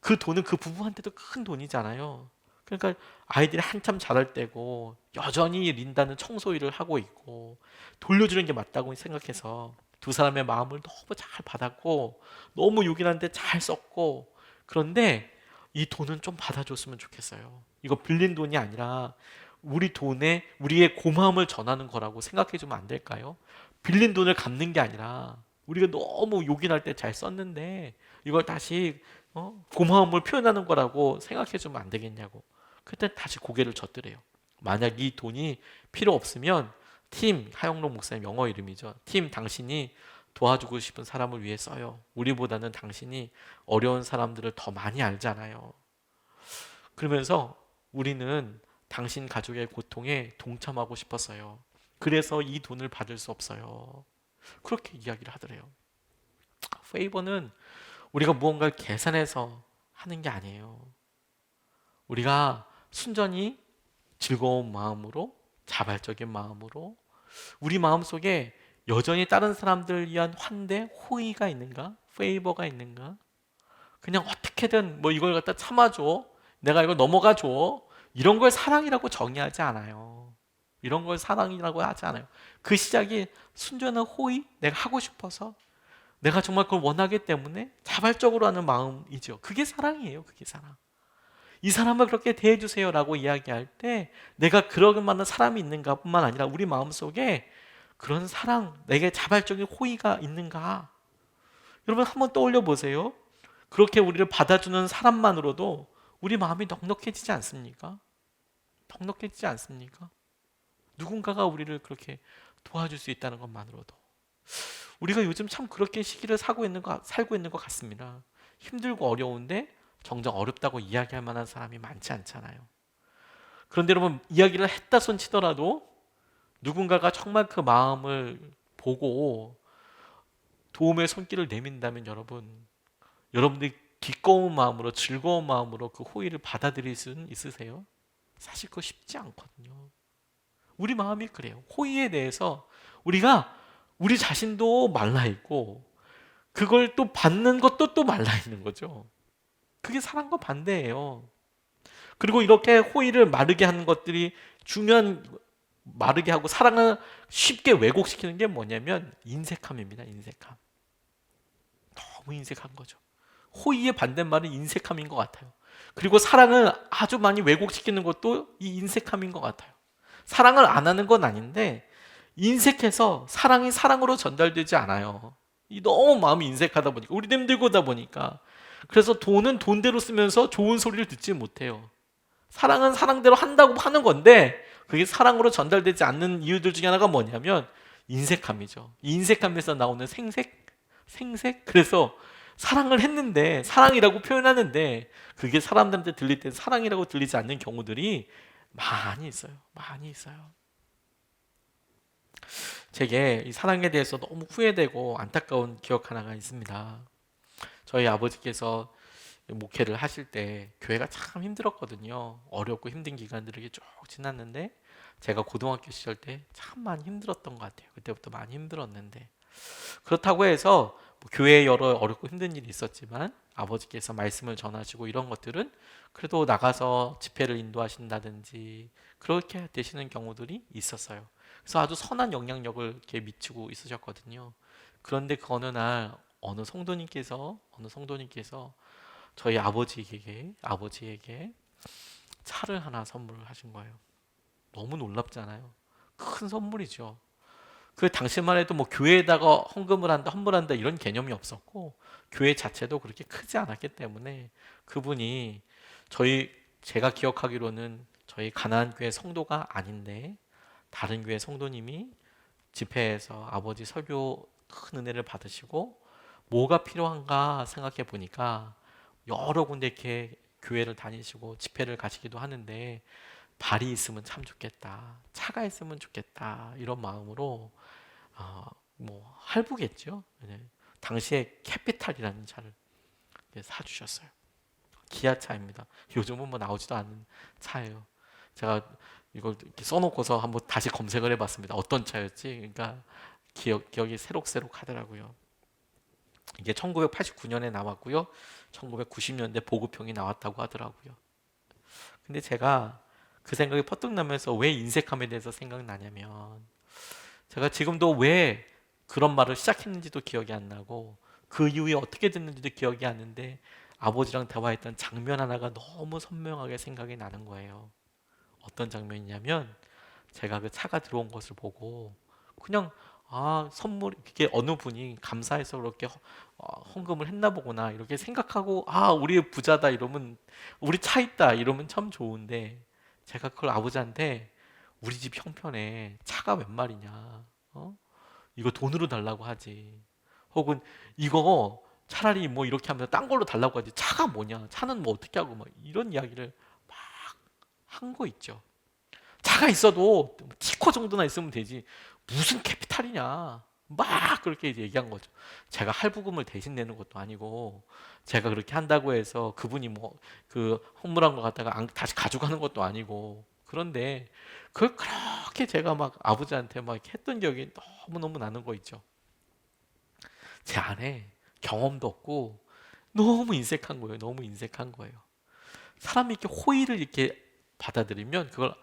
그 돈은 그 부부한테도 큰 돈이잖아요. 그러니까 아이들이 한참 자랄 때고 여전히 린다는 청소 일을 하고 있고 돌려주는 게 맞다고 생각해서 두 사람의 마음을 너무 잘 받았고 너무 요긴한데 잘 썼고 그런데 이 돈은 좀 받아줬으면 좋겠어요. 이거 빌린 돈이 아니라 우리 돈에 우리의 고마움을 전하는 거라고 생각해 주면 안 될까요? 빌린 돈을 갚는 게 아니라 우리가 너무 요긴할 때 잘 썼는데 이걸 다시 고마움을 표현하는 거라고 생각해 주면 안 되겠냐고. 그때 다시 고개를 젓더래요. 만약 이 돈이 필요 없으면 팀, 하영록 목사님 영어 이름이죠. 팀 당신이 도와주고 싶은 사람을 위해 써요. 우리보다는 당신이 어려운 사람들을 더 많이 알잖아요. 그러면서 우리는 당신 가족의 고통에 동참하고 싶었어요. 그래서 이 돈을 받을 수 없어요. 그렇게 이야기를 하더래요. 페이버는 우리가 무언가를 계산해서 하는 게 아니에요. 우리가 순전히 즐거운 마음으로, 자발적인 마음으로 우리 마음속에 여전히 다른 사람들 위한 환대, 호의가 있는가? 페이버가 있는가? 그냥 어떻게든 뭐 이걸 갖다 참아줘. 내가 이거 넘어가줘. 이런 걸 사랑이라고 정의하지 않아요. 이런 걸 사랑이라고 하지 않아요. 그 시작이 순전한 호의, 내가 하고 싶어서 내가 정말 그걸 원하기 때문에 자발적으로 하는 마음이죠. 그게 사랑이에요. 그게 사랑. 이 사람을 그렇게 대해주세요라고 이야기할 때 내가 그럴 만한 사람이 있는가 뿐만 아니라 우리 마음속에 그런 사랑, 내게 자발적인 호의가 있는가? 여러분 한번 떠올려 보세요. 그렇게 우리를 받아주는 사람만으로도 우리 마음이 넉넉해지지 않습니까? 넉넉해지지 않습니까? 누군가가 우리를 그렇게 도와줄 수 있다는 것만으로도 우리가 요즘 참 그렇게 시기를 살고 있는 것 같습니다. 힘들고 어려운데 정작 어렵다고 이야기할 만한 사람이 많지 않잖아요. 그런데 여러분 이야기를 했다 손 치더라도 누군가가 정말 그 마음을 보고 도움의 손길을 내민다면 여러분들이 기꺼운 마음으로 즐거운 마음으로 그 호의를 받아들일 수는 있으세요? 사실 그거 쉽지 않거든요. 우리 마음이 그래요. 호의에 대해서 우리가 우리 자신도 말라 있고 그걸 또 받는 것도 또 말라 있는 거죠. 그게 사랑과 반대예요. 그리고 이렇게 호의를 마르게 하는 것들이 마르게 하고 사랑을 쉽게 왜곡시키는 게 뭐냐면 인색함입니다. 인색함. 너무 인색한 거죠. 호의의 반대말은 인색함인 것 같아요. 그리고 사랑을 아주 많이 왜곡시키는 것도 이 인색함인 것 같아요. 사랑을 안 하는 건 아닌데 인색해서 사랑이 사랑으로 전달되지 않아요. 너무 마음이 인색하다 보니까 우리도 힘들고 다 보니까 그래서 돈은 돈대로 쓰면서 좋은 소리를 듣지 못해요. 사랑은 사랑대로 한다고 하는 건데 그게 사랑으로 전달되지 않는 이유들 중에 하나가 뭐냐면 인색함이죠. 이 인색함에서 나오는 생색? 그래서 사랑을 했는데 사랑이라고 표현하는데 그게 사람들한테 들릴 때 사랑이라고 들리지 않는 경우들이 많이 있어요. 많이 있어요. 제게 이 사랑에 대해서 너무 후회되고 안타까운 기억 하나가 있습니다. 저희 아버지께서 목회를 하실 때 교회가 참 힘들었거든요. 어렵고 힘든 기간들이 쭉 지났는데 제가 고등학교 시절 때 참 많이 힘들었던 것 같아요. 그때부터 많이 힘들었는데 그렇다고 해서 뭐 교회에 여러 어렵고 힘든 일이 있었지만 아버지께서 말씀을 전하시고 이런 것들은 그래도 나가서 집회를 인도하신다든지 그렇게 되시는 경우들이 있었어요. 그래서 아주 선한 영향력을 이렇게 미치고 있으셨거든요. 그런데 그 어느 날 어느 성도님께서 저희 아버지에게 차를 하나 선물을 하신 거예요. 너무 놀랍잖아요. 큰 선물이죠. 그 당시만 해도 뭐 교회에다가 헌금한다 이런 개념이 없었고 교회 자체도 그렇게 크지 않았기 때문에 그분이 제가 기억하기로는 저희 가나안 교회 성도가 아닌데 다른 교회 성도님이 집회에서 아버지 설교 큰 은혜를 받으시고 뭐가 필요한가 생각해 보니까 여러 군데 이렇게 교회를 다니시고 집회를 가시기도 하는데 발이 있으면 참 좋겠다. 차가 있으면 좋겠다. 이런 마음으로 뭐 할부겠죠. 네. 당시에 캐피탈이라는 차를 사주셨어요. 기아차입니다. 요즘은 뭐 나오지도 않는 차예요. 제가 이걸 이렇게 써놓고서 한번 다시 검색을 해봤습니다. 어떤 차였지? 그러니까 기억이 새록새록 하더라고요. 이게 1989년에 나왔고요. 1990년대 보급형이 나왔다고 하더라고요. 근데 제가 그 생각이 퍼뜩 나면서 왜 인색함에 대해서 생각나냐면 제가 지금도 왜 그런 말을 시작했는지도 기억이 안 나고 그 이후에 어떻게 됐는지도 기억이 안 나는데 아버지랑 대화했던 장면 하나가 너무 선명하게 생각이 나는 거예요. 어떤 장면이냐면 제가 그 차가 들어온 것을 보고 그냥 선물 그게 어느 분이 감사해서 그렇게 헌금을 했나 보구나 이렇게 생각하고 우리 부자다 이러면 우리 차 있다 이러면 참 좋은데 제가 그걸 아버지한테 우리 집 형편에 차가 웬 말이냐 이거 돈으로 달라고 하지 혹은 이거 차라리 뭐 이렇게 하면 딴 걸로 달라고 하지 차가 뭐냐 차는 뭐 어떻게 하고 막 이런 이야기를 막 한 거 있죠. 차가 있어도 티코 정도나 있으면 되지 무슨 캐피탈이냐 막 그렇게 이제 얘기한 거죠. 제가 할부금을 대신 내는 것도 아니고 제가 그렇게 한다고 해서 그분이 뭐 그 헌물한 거 갖다가 다시 가져가는 것도 아니고 그런데 그걸 그렇게 제가 막 아버지한테 막 했던 기억이 너무너무 나는 거 있죠. 제 안에 경험도 없고 너무 인색한 거예요. 너무 인색한 거예요. 사람이 이렇게 호의를 이렇게 받아들이면 그걸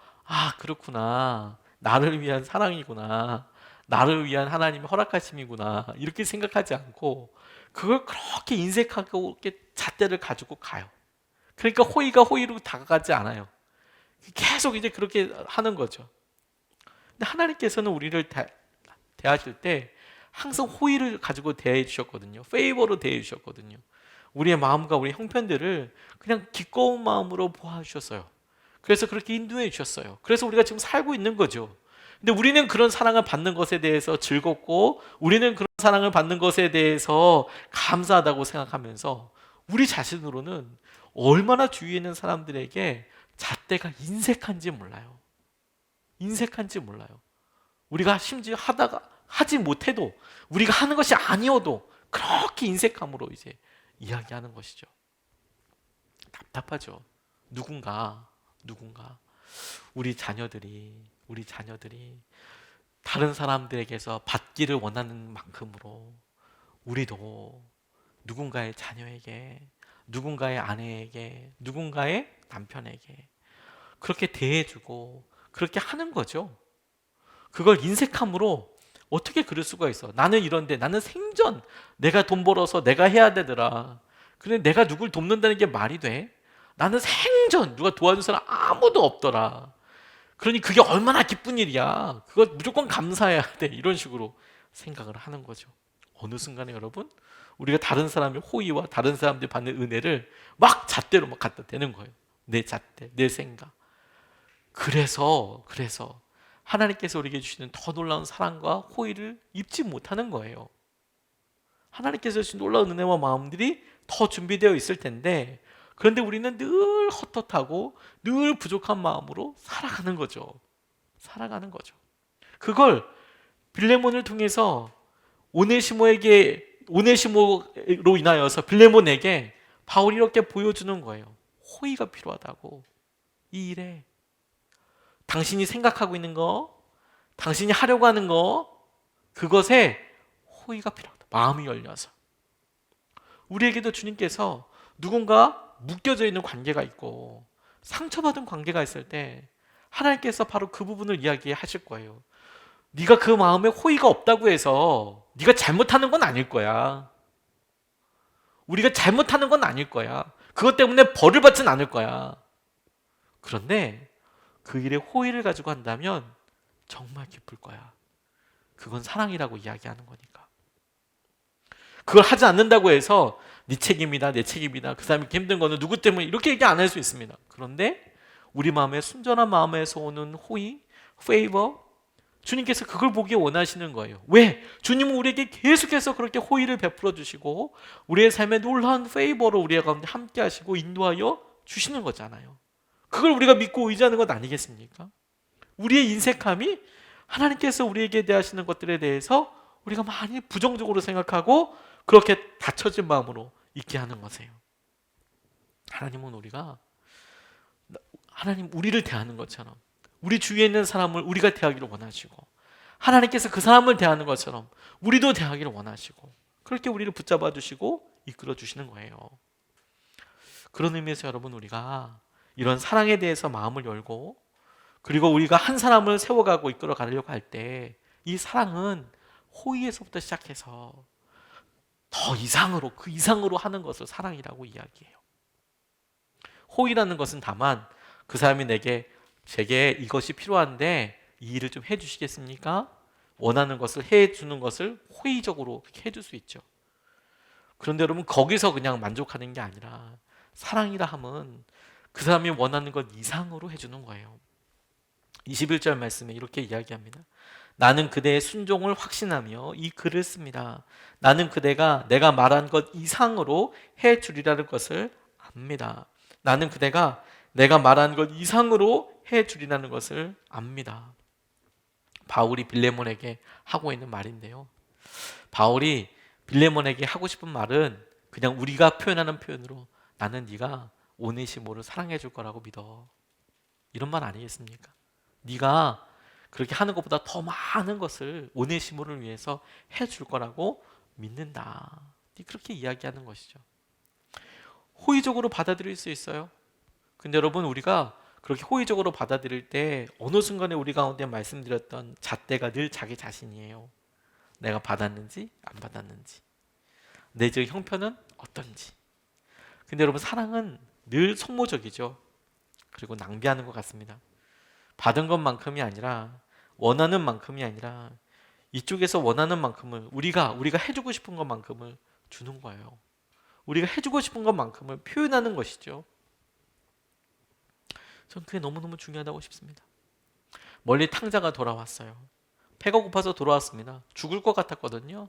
그렇구나. 나를 위한 사랑이구나. 나를 위한 하나님의 허락하심이구나. 이렇게 생각하지 않고 그걸 그렇게 인색하고 이렇게 잣대를 가지고 가요. 그러니까 호의가 호의로 다가가지 않아요. 계속 이제 그렇게 하는 거죠. 근데 하나님께서는 우리를 대하실 때 항상 호의를 가지고 대해 주셨거든요. 페이버로 대해 주셨거든요. 우리의 마음과 우리 형편들을 그냥 기꺼운 마음으로 보아 주셨어요. 그래서 그렇게 인도해 주셨어요. 그래서 우리가 지금 살고 있는 거죠. 근데 우리는 그런 사랑을 받는 것에 대해서 즐겁고 우리는 그런 사랑을 받는 것에 대해서 감사하다고 생각하면서 우리 자신으로는 얼마나 주위에 있는 사람들에게 잣대가 인색한지 몰라요. 인색한지 몰라요. 우리가 심지어 하지 못해도 우리가 하는 것이 아니어도 그렇게 인색함으로 이제 이야기하는 것이죠. 답답하죠. 누군가 우리 자녀들이 다른 사람들에게서 받기를 원하는 만큼으로 우리도 누군가의 자녀에게, 누군가의 아내에게, 누군가의 남편에게 그렇게 대해주고 그렇게 하는 거죠. 그걸 인색함으로 어떻게 그럴 수가 있어? 나는 이런데 나는 생전 내가 돈 벌어서 내가 해야 되더라. 근데 내가 누굴 돕는다는 게 말이 돼? 나는 생전 누가 도와준 사람 아무도 없더라. 그러니 그게 얼마나 기쁜 일이야. 그거 무조건 감사해야 돼. 이런 식으로 생각을 하는 거죠. 어느 순간에 여러분 우리가 다른 사람의 호의와 다른 사람들이 받는 은혜를 막 잣대로 막 갖다 대는 거예요. 내 잣대, 내 생각. 그래서 하나님께서 우리에게 주시는 더 놀라운 사랑과 호의를 입지 못하는 거예요. 하나님께서 주신 놀라운 은혜와 마음들이 더 준비되어 있을 텐데 그런데 우리는 늘 헛헛하고 늘 부족한 마음으로 살아가는 거죠. 그걸 빌레몬을 통해서 오네시모로 인하여서 빌레몬에게 바울이 이렇게 보여주는 거예요. 호의가 필요하다고. 이 일에 당신이 생각하고 있는 거, 당신이 하려고 하는 거, 그것에 호의가 필요하다. 마음이 열려서. 우리에게도 주님께서 누군가 묶여져 있는 관계가 있고 상처받은 관계가 있을 때 하나님께서 바로 그 부분을 이야기하실 거예요. 네가 그 마음에 호의가 없다고 해서 네가 잘못하는 건 아닐 거야. 우리가 잘못하는 건 아닐 거야. 그것 때문에 벌을 받진 않을 거야. 그런데 그 일에 호의를 가지고 한다면 정말 기쁠 거야. 그건 사랑이라고 이야기하는 거니까. 그걸 하지 않는다고 해서 네 책임이다, 내 책임이다, 그 사람이 힘든 거는 누구 때문에, 이렇게 얘기 안 할 수 있습니다. 그런데 우리 마음에, 순전한 마음에서 오는 호의, 페이버, 주님께서 그걸 보기 원하시는 거예요. 왜? 주님은 우리에게 계속해서 그렇게 호의를 베풀어 주시고 우리의 삶에 놀라운 페이버로 우리 가운데 함께 하시고 인도하여 주시는 거잖아요. 그걸 우리가 믿고 의지하는 것 아니겠습니까? 우리의 인색함이 하나님께서 우리에게 대하시는 것들에 대해서 우리가 많이 부정적으로 생각하고 그렇게 닫혀진 마음으로 있게 하는 것이에요. 하나님은 하나님 우리를 대하는 것처럼 우리 주위에 있는 사람을 우리가 대하기를 원하시고 하나님께서 그 사람을 대하는 것처럼 우리도 대하기를 원하시고 그렇게 우리를 붙잡아 주시고 이끌어 주시는 거예요. 그런 의미에서 여러분, 우리가 이런 사랑에 대해서 마음을 열고 그리고 우리가 한 사람을 세워가고 이끌어 가려고 할 때 이 사랑은 호의에서부터 시작해서 더 이상으로, 그 이상으로 하는 것을 사랑이라고 이야기해요. 호의라는 것은 다만 그 사람이 제게 이것이 필요한데 이 일을 좀 해주시겠습니까? 원하는 것을 해주는 것을 호의적으로 해줄 수 있죠. 그런데 여러분, 거기서 그냥 만족하는 게 아니라 사랑이라 함은 그 사람이 원하는 것 이상으로 해주는 거예요. 21절 말씀에 이렇게 이야기합니다. 나는 그대의 순종을 확신하며 이 글을 씁니다. 나는 그대가 내가 말한 것 이상으로 해주리라는 것을 압니다. 나는 그대가 내가 말한 것 이상으로 해주리라는 것을 압니다. 바울이 빌레몬에게 하고 있는 말인데요. 바울이 빌레몬에게 하고 싶은 말은 그냥 우리가 표현하는 표현으로 나는 네가 오네시모를 사랑해 줄 거라고 믿어. 이런 말 아니겠습니까? 네가 그렇게 하는 것보다 더 많은 것을 오네시모를 위해서 해줄 거라고 믿는다. 그렇게 이야기하는 것이죠. 호의적으로 받아들일 수 있어요. 근데 여러분, 우리가 그렇게 호의적으로 받아들일 때 어느 순간에 우리 가운데 말씀드렸던 잣대가 늘 자기 자신이에요. 내가 받았는지 안 받았는지, 내 형편은 어떤지. 근데 여러분, 사랑은 늘 속모적이죠. 그리고 낭비하는 것 같습니다. 받은 것만큼이 아니라, 원하는 만큼이 아니라 이쪽에서 원하는 만큼을 우리가 해주고 싶은 것만큼을 주는 거예요. 우리가 해주고 싶은 것만큼을 표현하는 것이죠. 전 그게 너무너무 중요하다고 싶습니다. 멀리 탕자가 돌아왔어요. 배가 고파서 돌아왔습니다. 죽을 것 같았거든요.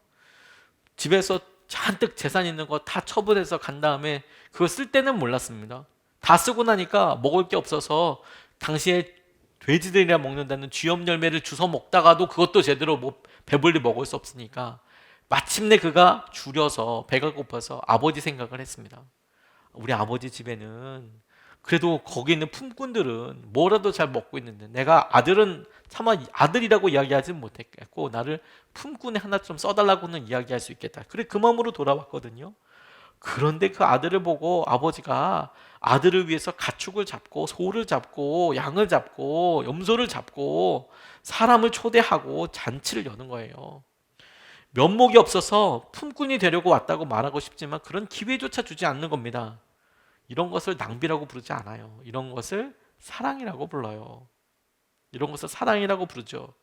집에서 잔뜩 재산 있는 거 다 처분해서 간 다음에 그거 쓸 때는 몰랐습니다. 다 쓰고 나니까 먹을 게 없어서 당시에 돼지들이라 먹는다는 쥐염 열매를 주워 먹다가도 그것도 제대로 배불리 먹을 수 없으니까 마침내 그가 줄여서 배가 고파서 아버지 생각을 했습니다. 우리 아버지 집에는 그래도 거기 있는 품꾼들은 뭐라도 잘 먹고 있는데 내가 아들은 차마 아들이라고 이야기하지는 못했고 나를 품꾼에 하나 좀 써달라고는 이야기할 수 있겠다. 그래, 그 마음으로 돌아왔거든요. 그런데 그 아들을 보고 아버지가 아들을 위해서 가축을 잡고 소를 잡고 양을 잡고 염소를 잡고 사람을 초대하고 잔치를 여는 거예요. 면목이 없어서 품꾼이 되려고 왔다고 말하고 싶지만 그런 기회조차 주지 않는 겁니다. 이런 것을 낭비라고 부르지 않아요. 이런 것을 사랑이라고 불러요. 이런 것을 사랑이라고 부르죠.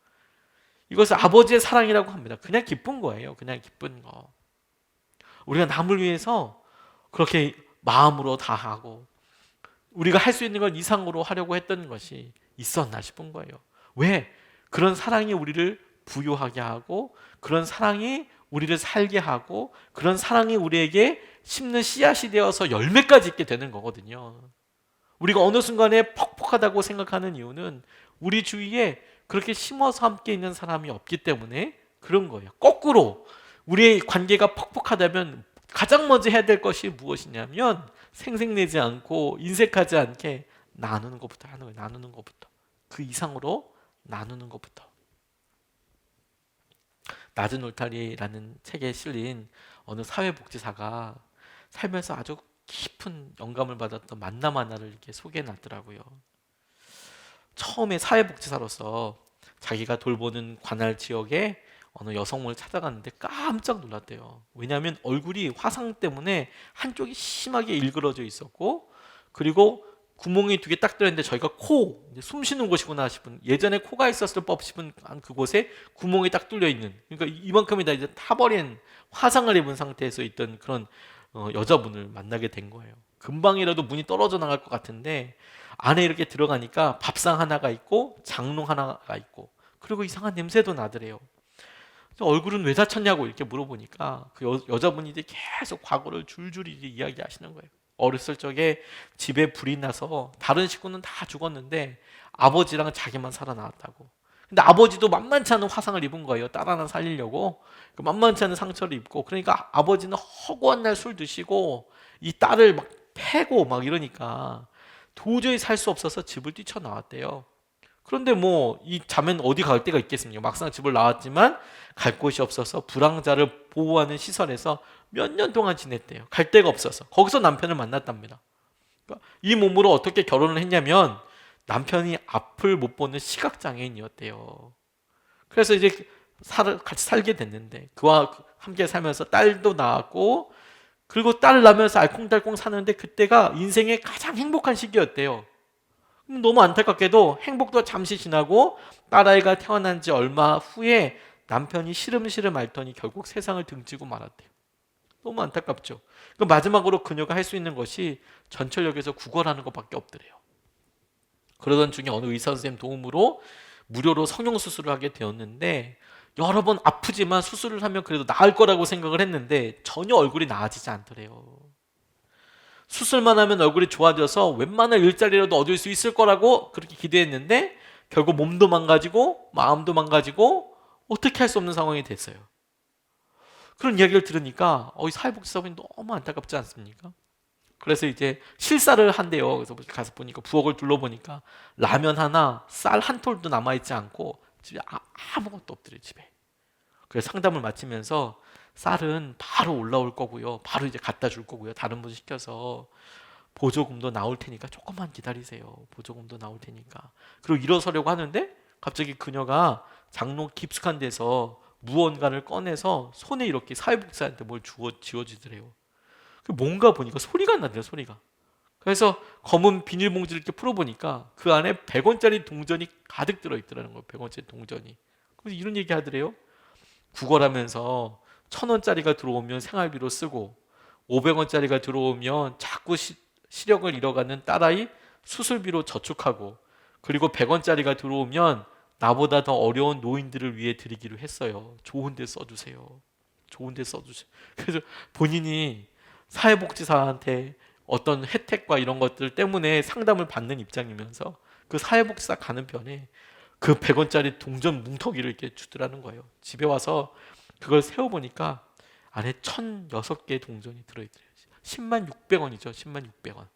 이것을 아버지의 사랑이라고 합니다. 그냥 기쁜 거예요. 그냥 기쁜 거. 우리가 남을 위해서 그렇게 마음으로 다하고 우리가 할 수 있는 것 이상으로 하려고 했던 것이 있었나 싶은 거예요. 왜? 그런 사랑이 우리를 부유하게 하고 그런 사랑이 우리를 살게 하고 그런 사랑이 우리에게 심는 씨앗이 되어서 열매까지 있게 되는 거거든요. 우리가 어느 순간에 퍽퍽하다고 생각하는 이유는 우리 주위에 그렇게 심어서 함께 있는 사람이 없기 때문에 그런 거예요. 거꾸로 우리의 관계가 퍽퍽하다면 가장 먼저 해야 될 것이 무엇이냐면 생색내지 않고 인색하지 않게 나누는 것부터 하는 거예요. 나누는 것부터. 그 이상으로 나누는 것부터. 낮은 울타리라는 책에 실린 어느 사회복지사가 살면서 아주 깊은 영감을 받았던 만남 하나를 이렇게 소개해 놨더라고요. 처음에 사회복지사로서 자기가 돌보는 관할 지역에 어느 여성을 찾아갔는데 깜짝 놀랐대요. 왜냐하면 얼굴이 화상 때문에 한쪽이 심하게 일그러져 있었고, 그리고 구멍이 두 개 딱 들어있는데 저희가 코, 숨 쉬는 곳이구나 싶은, 예전에 코가 있었을 법 싶은 그곳에 구멍이 딱 뚫려 있는, 그러니까 이만큼이다 이제 타버린 화상을 입은 상태에서 있던 그런 여자분을 만나게 된 거예요. 금방이라도 문이 떨어져 나갈 것 같은데 안에 이렇게 들어가니까 밥상 하나가 있고 장롱 하나가 있고, 그리고 이상한 냄새도 나더래요. 얼굴은 왜 다쳤냐고 이렇게 물어보니까 그 여자분이 이제 계속 과거를 줄줄이 이야기하시는 거예요. 어렸을 적에 집에 불이 나서 다른 식구는 다 죽었는데 아버지랑 자기만 살아나왔다고. 근데 아버지도 만만치 않은 화상을 입은 거예요. 딸 하나 살리려고. 만만치 않은 상처를 입고, 그러니까 아버지는 허구한 날 술 드시고 이 딸을 막 패고 막 이러니까 도저히 살 수 없어서 집을 뛰쳐나왔대요. 그런데 뭐 이 자매는 어디 갈 데가 있겠습니까? 막상 집을 나왔지만 갈 곳이 없어서 불황자를 보호하는 시설에서 몇 년 동안 지냈대요. 갈 데가 없어서. 거기서 남편을 만났답니다. 그러니까 이 몸으로 어떻게 결혼을 했냐면 남편이 앞을 못 보는 시각장애인이었대요. 그래서 이제 같이 살게 됐는데 그와 함께 살면서 딸도 낳았고, 그리고 딸을 낳으면서 알콩달콩 사는데 그때가 인생의 가장 행복한 시기였대요. 너무 안타깝게도 행복도 잠시 지나고 딸아이가 태어난 지 얼마 후에 남편이 시름시름 앓더니 결국 세상을 등지고 말았대요. 너무 안타깝죠. 마지막으로 그녀가 할 수 있는 것이 전철역에서 구걸하는 것밖에 없더래요. 그러던 중에 어느 의사 선생님 도움으로 무료로 성형수술을 하게 되었는데, 여러 번 아프지만 수술을 하면 그래도 나을 거라고 생각을 했는데 전혀 얼굴이 나아지지 않더래요. 수술만 하면 얼굴이 좋아져서 웬만한 일자리라도 얻을 수 있을 거라고 그렇게 기대했는데 결국 몸도 망가지고 마음도 망가지고 어떻게 할 수 없는 상황이 됐어요. 그런 이야기를 들으니까 이 사회복지사분이 너무 안타깝지 않습니까? 그래서 이제 실사를 한대요. 그래서 가서 보니까 부엌을 둘러보니까 라면 하나, 쌀 한 톨도 남아있지 않고 집에 아무것도 없더래요, 집에. 그래서 상담을 마치면서 쌀은 바로 올라올 거고요. 바로 이제 갖다 줄 거고요. 다른 분 시켜서 보조금도 나올 테니까 조금만 기다리세요. 보조금도 나올 테니까. 그리고 일어서려고 하는데 갑자기 그녀가 장롱 깊숙한 데서 무언가를 꺼내서 손에 이렇게 사회복지사한테 뭘 쥐어주더래요. 뭔가 보니까 소리가 나더래요, 소리가. 그래서 검은 비닐봉지를 이렇게 풀어보니까 그 안에 100원짜리 동전이 가득 들어있더라는 거예요. 100원짜리 동전이. 그래서 이런 얘기 하더래요. 구걸하면서 1,000원짜리가 들어오면 생활비로 쓰고 500원짜리가 들어오면 자꾸 시력을 잃어가는 딸아이 수술비로 저축하고, 그리고 100원짜리가 들어오면 나보다 더 어려운 노인들을 위해 드리기로 했어요. 좋은 데 써주세요. 좋은 데 써주세요. 그래서 본인이 사회복지사한테 어떤 혜택과 이런 것들 때문에 상담을 받는 입장이면서 그 사회복지사 가는 편에 그 100원짜리 동전 뭉텅이를 이렇게 주더라는 거예요. 집에 와서 그걸 세어보니까 안에 1,006개의 동전이 들어있더래요. 10만 600원이죠. 10만 600원.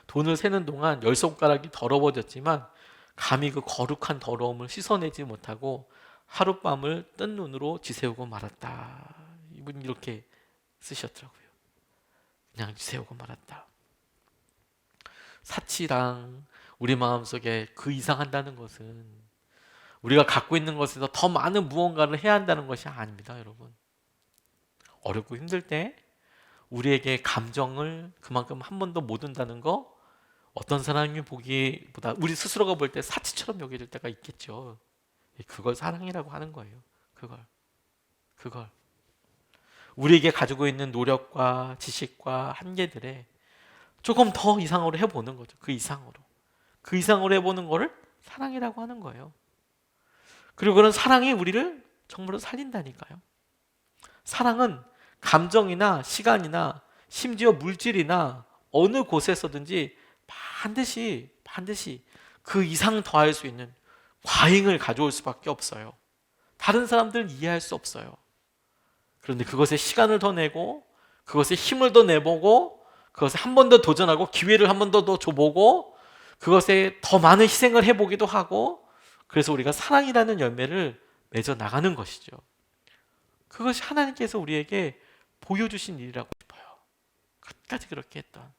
돈을 세는 동안 10손가락이 더러워졌지만 감히 그 거룩한 더러움을 씻어내지 못하고 하룻밤을 뜬 눈으로 지새우고 말았다. 이분이 이렇게 쓰셨더라고요. 그냥 지새우고 말았다. 사치랑 우리 마음속에 그 이상 한다는 것은 우리가 갖고 있는 것에서 더 많은 무언가를 해야 한다는 것이 아닙니다, 여러분. 어렵고 힘들 때 우리에게 감정을 그만큼 한 번도 못 온다는 거, 어떤 사람이 보기보다 우리 스스로가 볼 때 사치처럼 여겨질 때가 있겠죠. 그걸 사랑이라고 하는 거예요. 그걸 우리에게 가지고 있는 노력과 지식과 한계들에 조금 더 이상으로 해보는 거죠. 그 이상으로 해보는 거를 사랑이라고 하는 거예요. 그리고 그런 사랑이 우리를 정말로 살린다니까요. 사랑은 감정이나 시간이나 심지어 물질이나 어느 곳에서든지 반드시 그 이상 더할 수 있는 과잉을 가져올 수밖에 없어요. 다른 사람들은 이해할 수 없어요. 그런데 그것에 시간을 더 내고 그것에 힘을 더 내보고 그것에 한 번 더 도전하고 기회를 한 번 더 줘보고 그것에 더 많은 희생을 해보기도 하고, 그래서 우리가 사랑이라는 열매를 맺어 나가는 것이죠. 그것이 하나님께서 우리에게 보여주신 일이라고 싶어요. 끝까지 그렇게 했던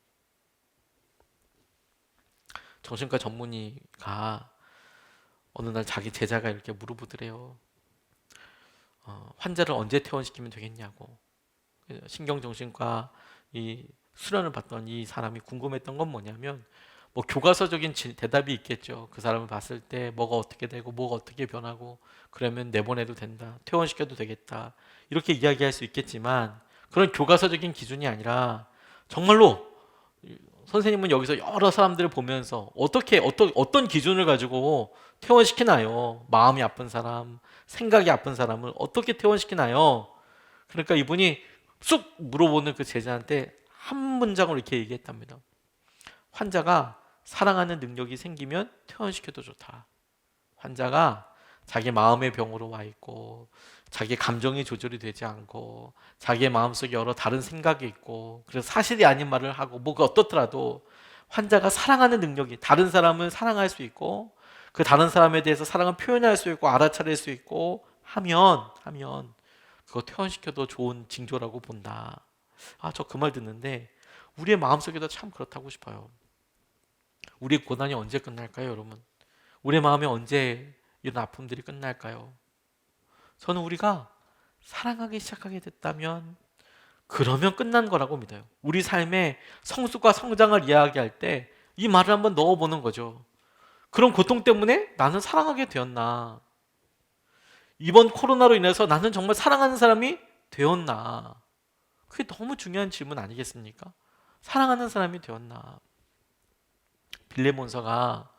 정신과 전문의가 어느 날 자기 제자가 이렇게 물어보더래요. 환자를 언제 퇴원시키면 되겠냐고. 신경정신과 이 수련을 받던 이 사람이 궁금했던 건 뭐냐면, 뭐 교과서적인 대답이 있겠죠. 그 사람을 봤을 때 뭐가 어떻게 되고 뭐가 어떻게 변하고, 그러면 내보내도 된다, 퇴원시켜도 되겠다, 이렇게 이야기할 수 있겠지만, 그런 교과서적인 기준이 아니라 정말로 선생님은 여기서 여러 사람들을 보면서 어떤 기준을 가지고 퇴원시키나요? 마음이 아픈 사람, 생각이 아픈 사람을 어떻게 퇴원시키나요? 그러니까 이분이 쑥 물어보는 그 제자한테 한 문장으로 이렇게 얘기했답니다. 환자가 사랑하는 능력이 생기면 퇴원시켜도 좋다. 환자가 자기 마음의 병으로 와 있고, 자기 감정이 조절이 되지 않고, 자기의 마음속에 여러 다른 생각이 있고, 그래서 사실이 아닌 말을 하고 뭐가 어떻더라도 환자가 사랑하는 능력이, 다른 사람을 사랑할 수 있고, 그 다른 사람에 대해서 사랑을 표현할 수 있고 알아차릴 수 있고 하면 그거 퇴원시켜도 좋은 징조라고 본다. 저 그 말 듣는데 우리의 마음속에도 참 그렇다고 싶어요. 우리의 고난이 언제 끝날까요, 여러분? 우리의 마음에 언제 이런 아픔들이 끝날까요? 저는 우리가 사랑하기 시작하게 됐다면 그러면 끝난 거라고 믿어요. 우리 삶의 성숙과 성장을 이야기할 때 이 말을 한번 넣어보는 거죠. 그런 고통 때문에 나는 사랑하게 되었나? 이번 코로나로 인해서 나는 정말 사랑하는 사람이 되었나? 그게 너무 중요한 질문 아니겠습니까? 사랑하는 사람이 되었나? 빌레몬서가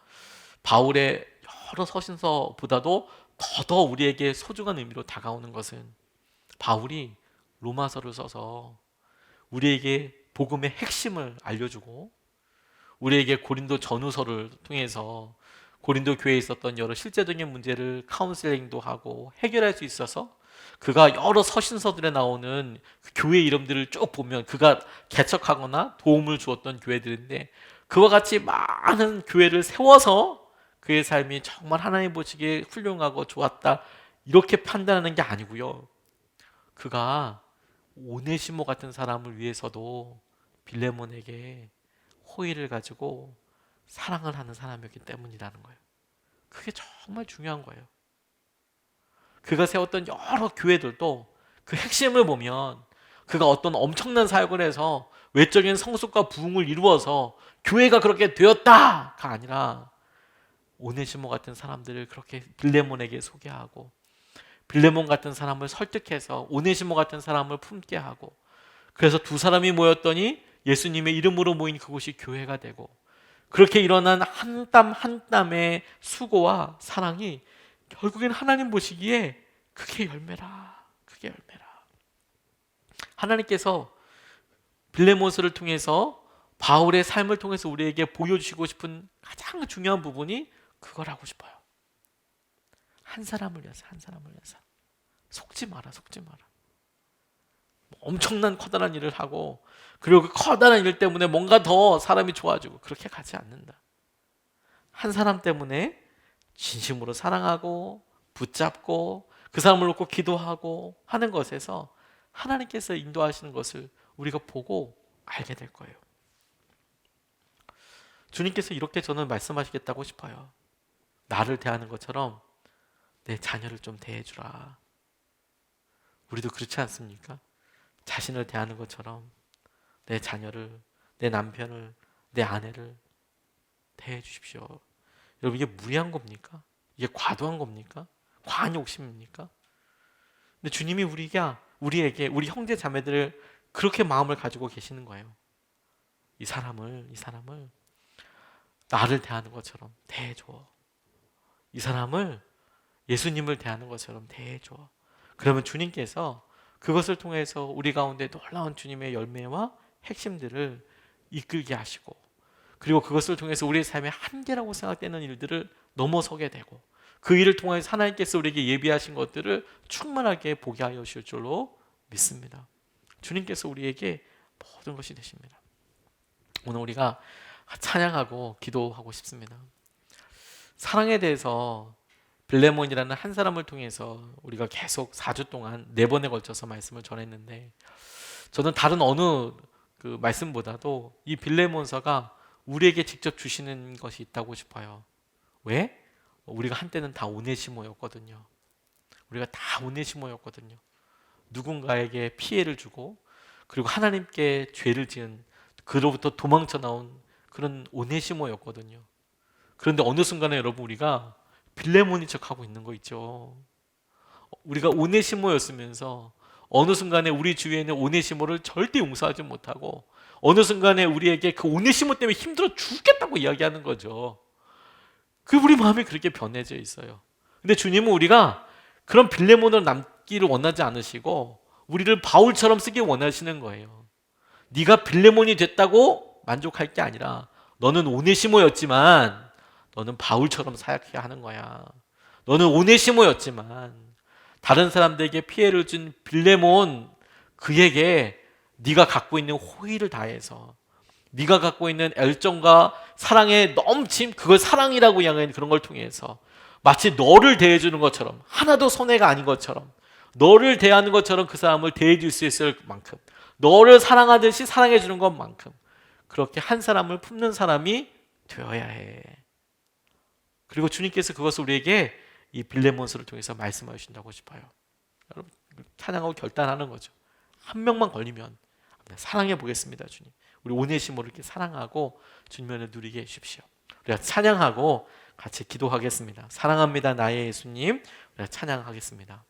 바울의 여러 서신서보다도 더 우리에게 소중한 의미로 다가오는 것은, 바울이 로마서를 써서 우리에게 복음의 핵심을 알려주고, 우리에게 고린도 전후서를 통해서 고린도 교회에 있었던 여러 실제적인 문제를 카운셀링도 하고 해결할 수 있어서, 그가 여러 서신서들에 나오는 그 교회 이름들을 쭉 보면 그가 개척하거나 도움을 주었던 교회들인데, 그와 같이 많은 교회를 세워서 그의 삶이 정말 하나님 보시기에 훌륭하고 좋았다 이렇게 판단하는 게 아니고요, 그가 오네시모 같은 사람을 위해서도 빌레몬에게 호의를 가지고 사랑을 하는 사람이었기 때문이라는 거예요. 그게 정말 중요한 거예요. 그가 세웠던 여러 교회들도 그 핵심을 보면, 그가 어떤 엄청난 사역을 해서 외적인 성숙과 부흥을 이루어서 교회가 그렇게 되었다가 아니라, 오네시모 같은 사람들을 그렇게 빌레몬에게 소개하고, 빌레몬 같은 사람을 설득해서 오네시모 같은 사람을 품게 하고, 그래서 두 사람이 모였더니 예수님의 이름으로 모인 그곳이 교회가 되고, 그렇게 일어난 한 땀 한 땀의 수고와 사랑이 결국엔 하나님 보시기에 그게 열매라. 그게 열매라. 하나님께서 빌레몬서를 통해서, 바울의 삶을 통해서 우리에게 보여주시고 싶은 가장 중요한 부분이 그거라고 싶어요. 한 사람을 위해서, 한 사람을 위해서. 속지 마라, 속지 마라. 엄청난 커다란 일을 하고, 그리고 그 커다란 일 때문에 뭔가 더 사람이 좋아지고, 그렇게 가지 않는다. 한 사람 때문에 진심으로 사랑하고 붙잡고 그 사람을 놓고 기도하고 하는 것에서 하나님께서 인도하시는 것을 우리가 보고 알게 될 거예요. 주님께서 이렇게 저는 말씀하시겠다고 싶어요. 나를 대하는 것처럼 내 자녀를 좀 대해주라. 우리도 그렇지 않습니까? 자신을 대하는 것처럼 내 자녀를, 내 남편을, 내 아내를 대해 주십시오. 여러분, 이게 무리한 겁니까? 이게 과도한 겁니까? 과한 욕심입니까? 근데 주님이 우리에게 우리 형제 자매들을 그렇게 마음을 가지고 계시는 거예요. 이 사람을 나를 대하는 것처럼 대해줘. 이 사람을 예수님을 대하는 것처럼 대해줘. 그러면 주님께서 그것을 통해서 우리 가운데 놀라운 주님의 열매와 핵심들을 이끌게 하시고, 그리고 그것을 통해서 우리의 삶의 한계라고 생각되는 일들을 넘어서게 되고, 그 일을 통해서 하나님께서 우리에게 예비하신 것들을 충만하게 보게 하여 주실 줄로 믿습니다. 주님께서 우리에게 모든 것이 되십니다. 오늘 우리가 찬양하고 기도하고 싶습니다. 사랑에 대해서 빌레몬이라는 한 사람을 통해서 우리가 계속 4주 동안 4번에 걸쳐서 말씀을 전했는데, 저는 다른 어느 그 말씀보다도 이 빌레몬서가 우리에게 직접 주시는 것이 있다고 싶어요. 왜? 우리가 한때는 다 오네시모였거든요. 우리가 다 오네시모였거든요. 누군가에게 피해를 주고, 그리고 하나님께 죄를 지은, 그로부터 도망쳐 나온 그런 오네시모였거든요. 그런데 어느 순간에 여러분, 우리가 빌레몬인 척하고 있는 거 있죠. 우리가 오네시모였으면서 어느 순간에 우리 주위에 있는 오네시모를 절대 용서하지 못하고, 어느 순간에 우리에게 그 오네시모 때문에 힘들어 죽겠다고 이야기하는 거죠. 그 우리 마음이 그렇게 변해져 있어요. 근데 주님은 우리가 그런 빌레몬으로 남기를 원하지 않으시고 우리를 바울처럼 쓰기 원하시는 거예요. 네가 빌레몬이 됐다고 만족할 게 아니라 너는 오네시모였지만 너는 바울처럼 사역해야 하는 거야. 너는 오네시모였지만 다른 사람들에게 피해를 준 빌레몬, 그에게 네가 갖고 있는 호의를 다해서, 네가 갖고 있는 애정과 사랑의 넘침, 그걸 사랑이라고 향하는 그런 걸 통해서 마치 너를 대해주는 것처럼, 하나도 손해가 아닌 것처럼, 너를 대하는 것처럼 그 사람을 대해줄 수 있을 만큼, 너를 사랑하듯이 사랑해 주는 것만큼 그렇게 한 사람을 품는 사람이 되어야 해. 그리고 주님께서 그것을 우리에게 이 빌레몬서를 통해서 말씀하신다고 싶어요. 여러분, 찬양하고 결단하는 거죠. 한 명만 걸리면 사랑해 보겠습니다, 주님. 우리 오네시모를 이렇게 사랑하고 주님의 은혜를 누리게 해주십시오. 우리가 찬양하고 같이 기도하겠습니다. 사랑합니다, 나의 예수님. 우리가 찬양하겠습니다.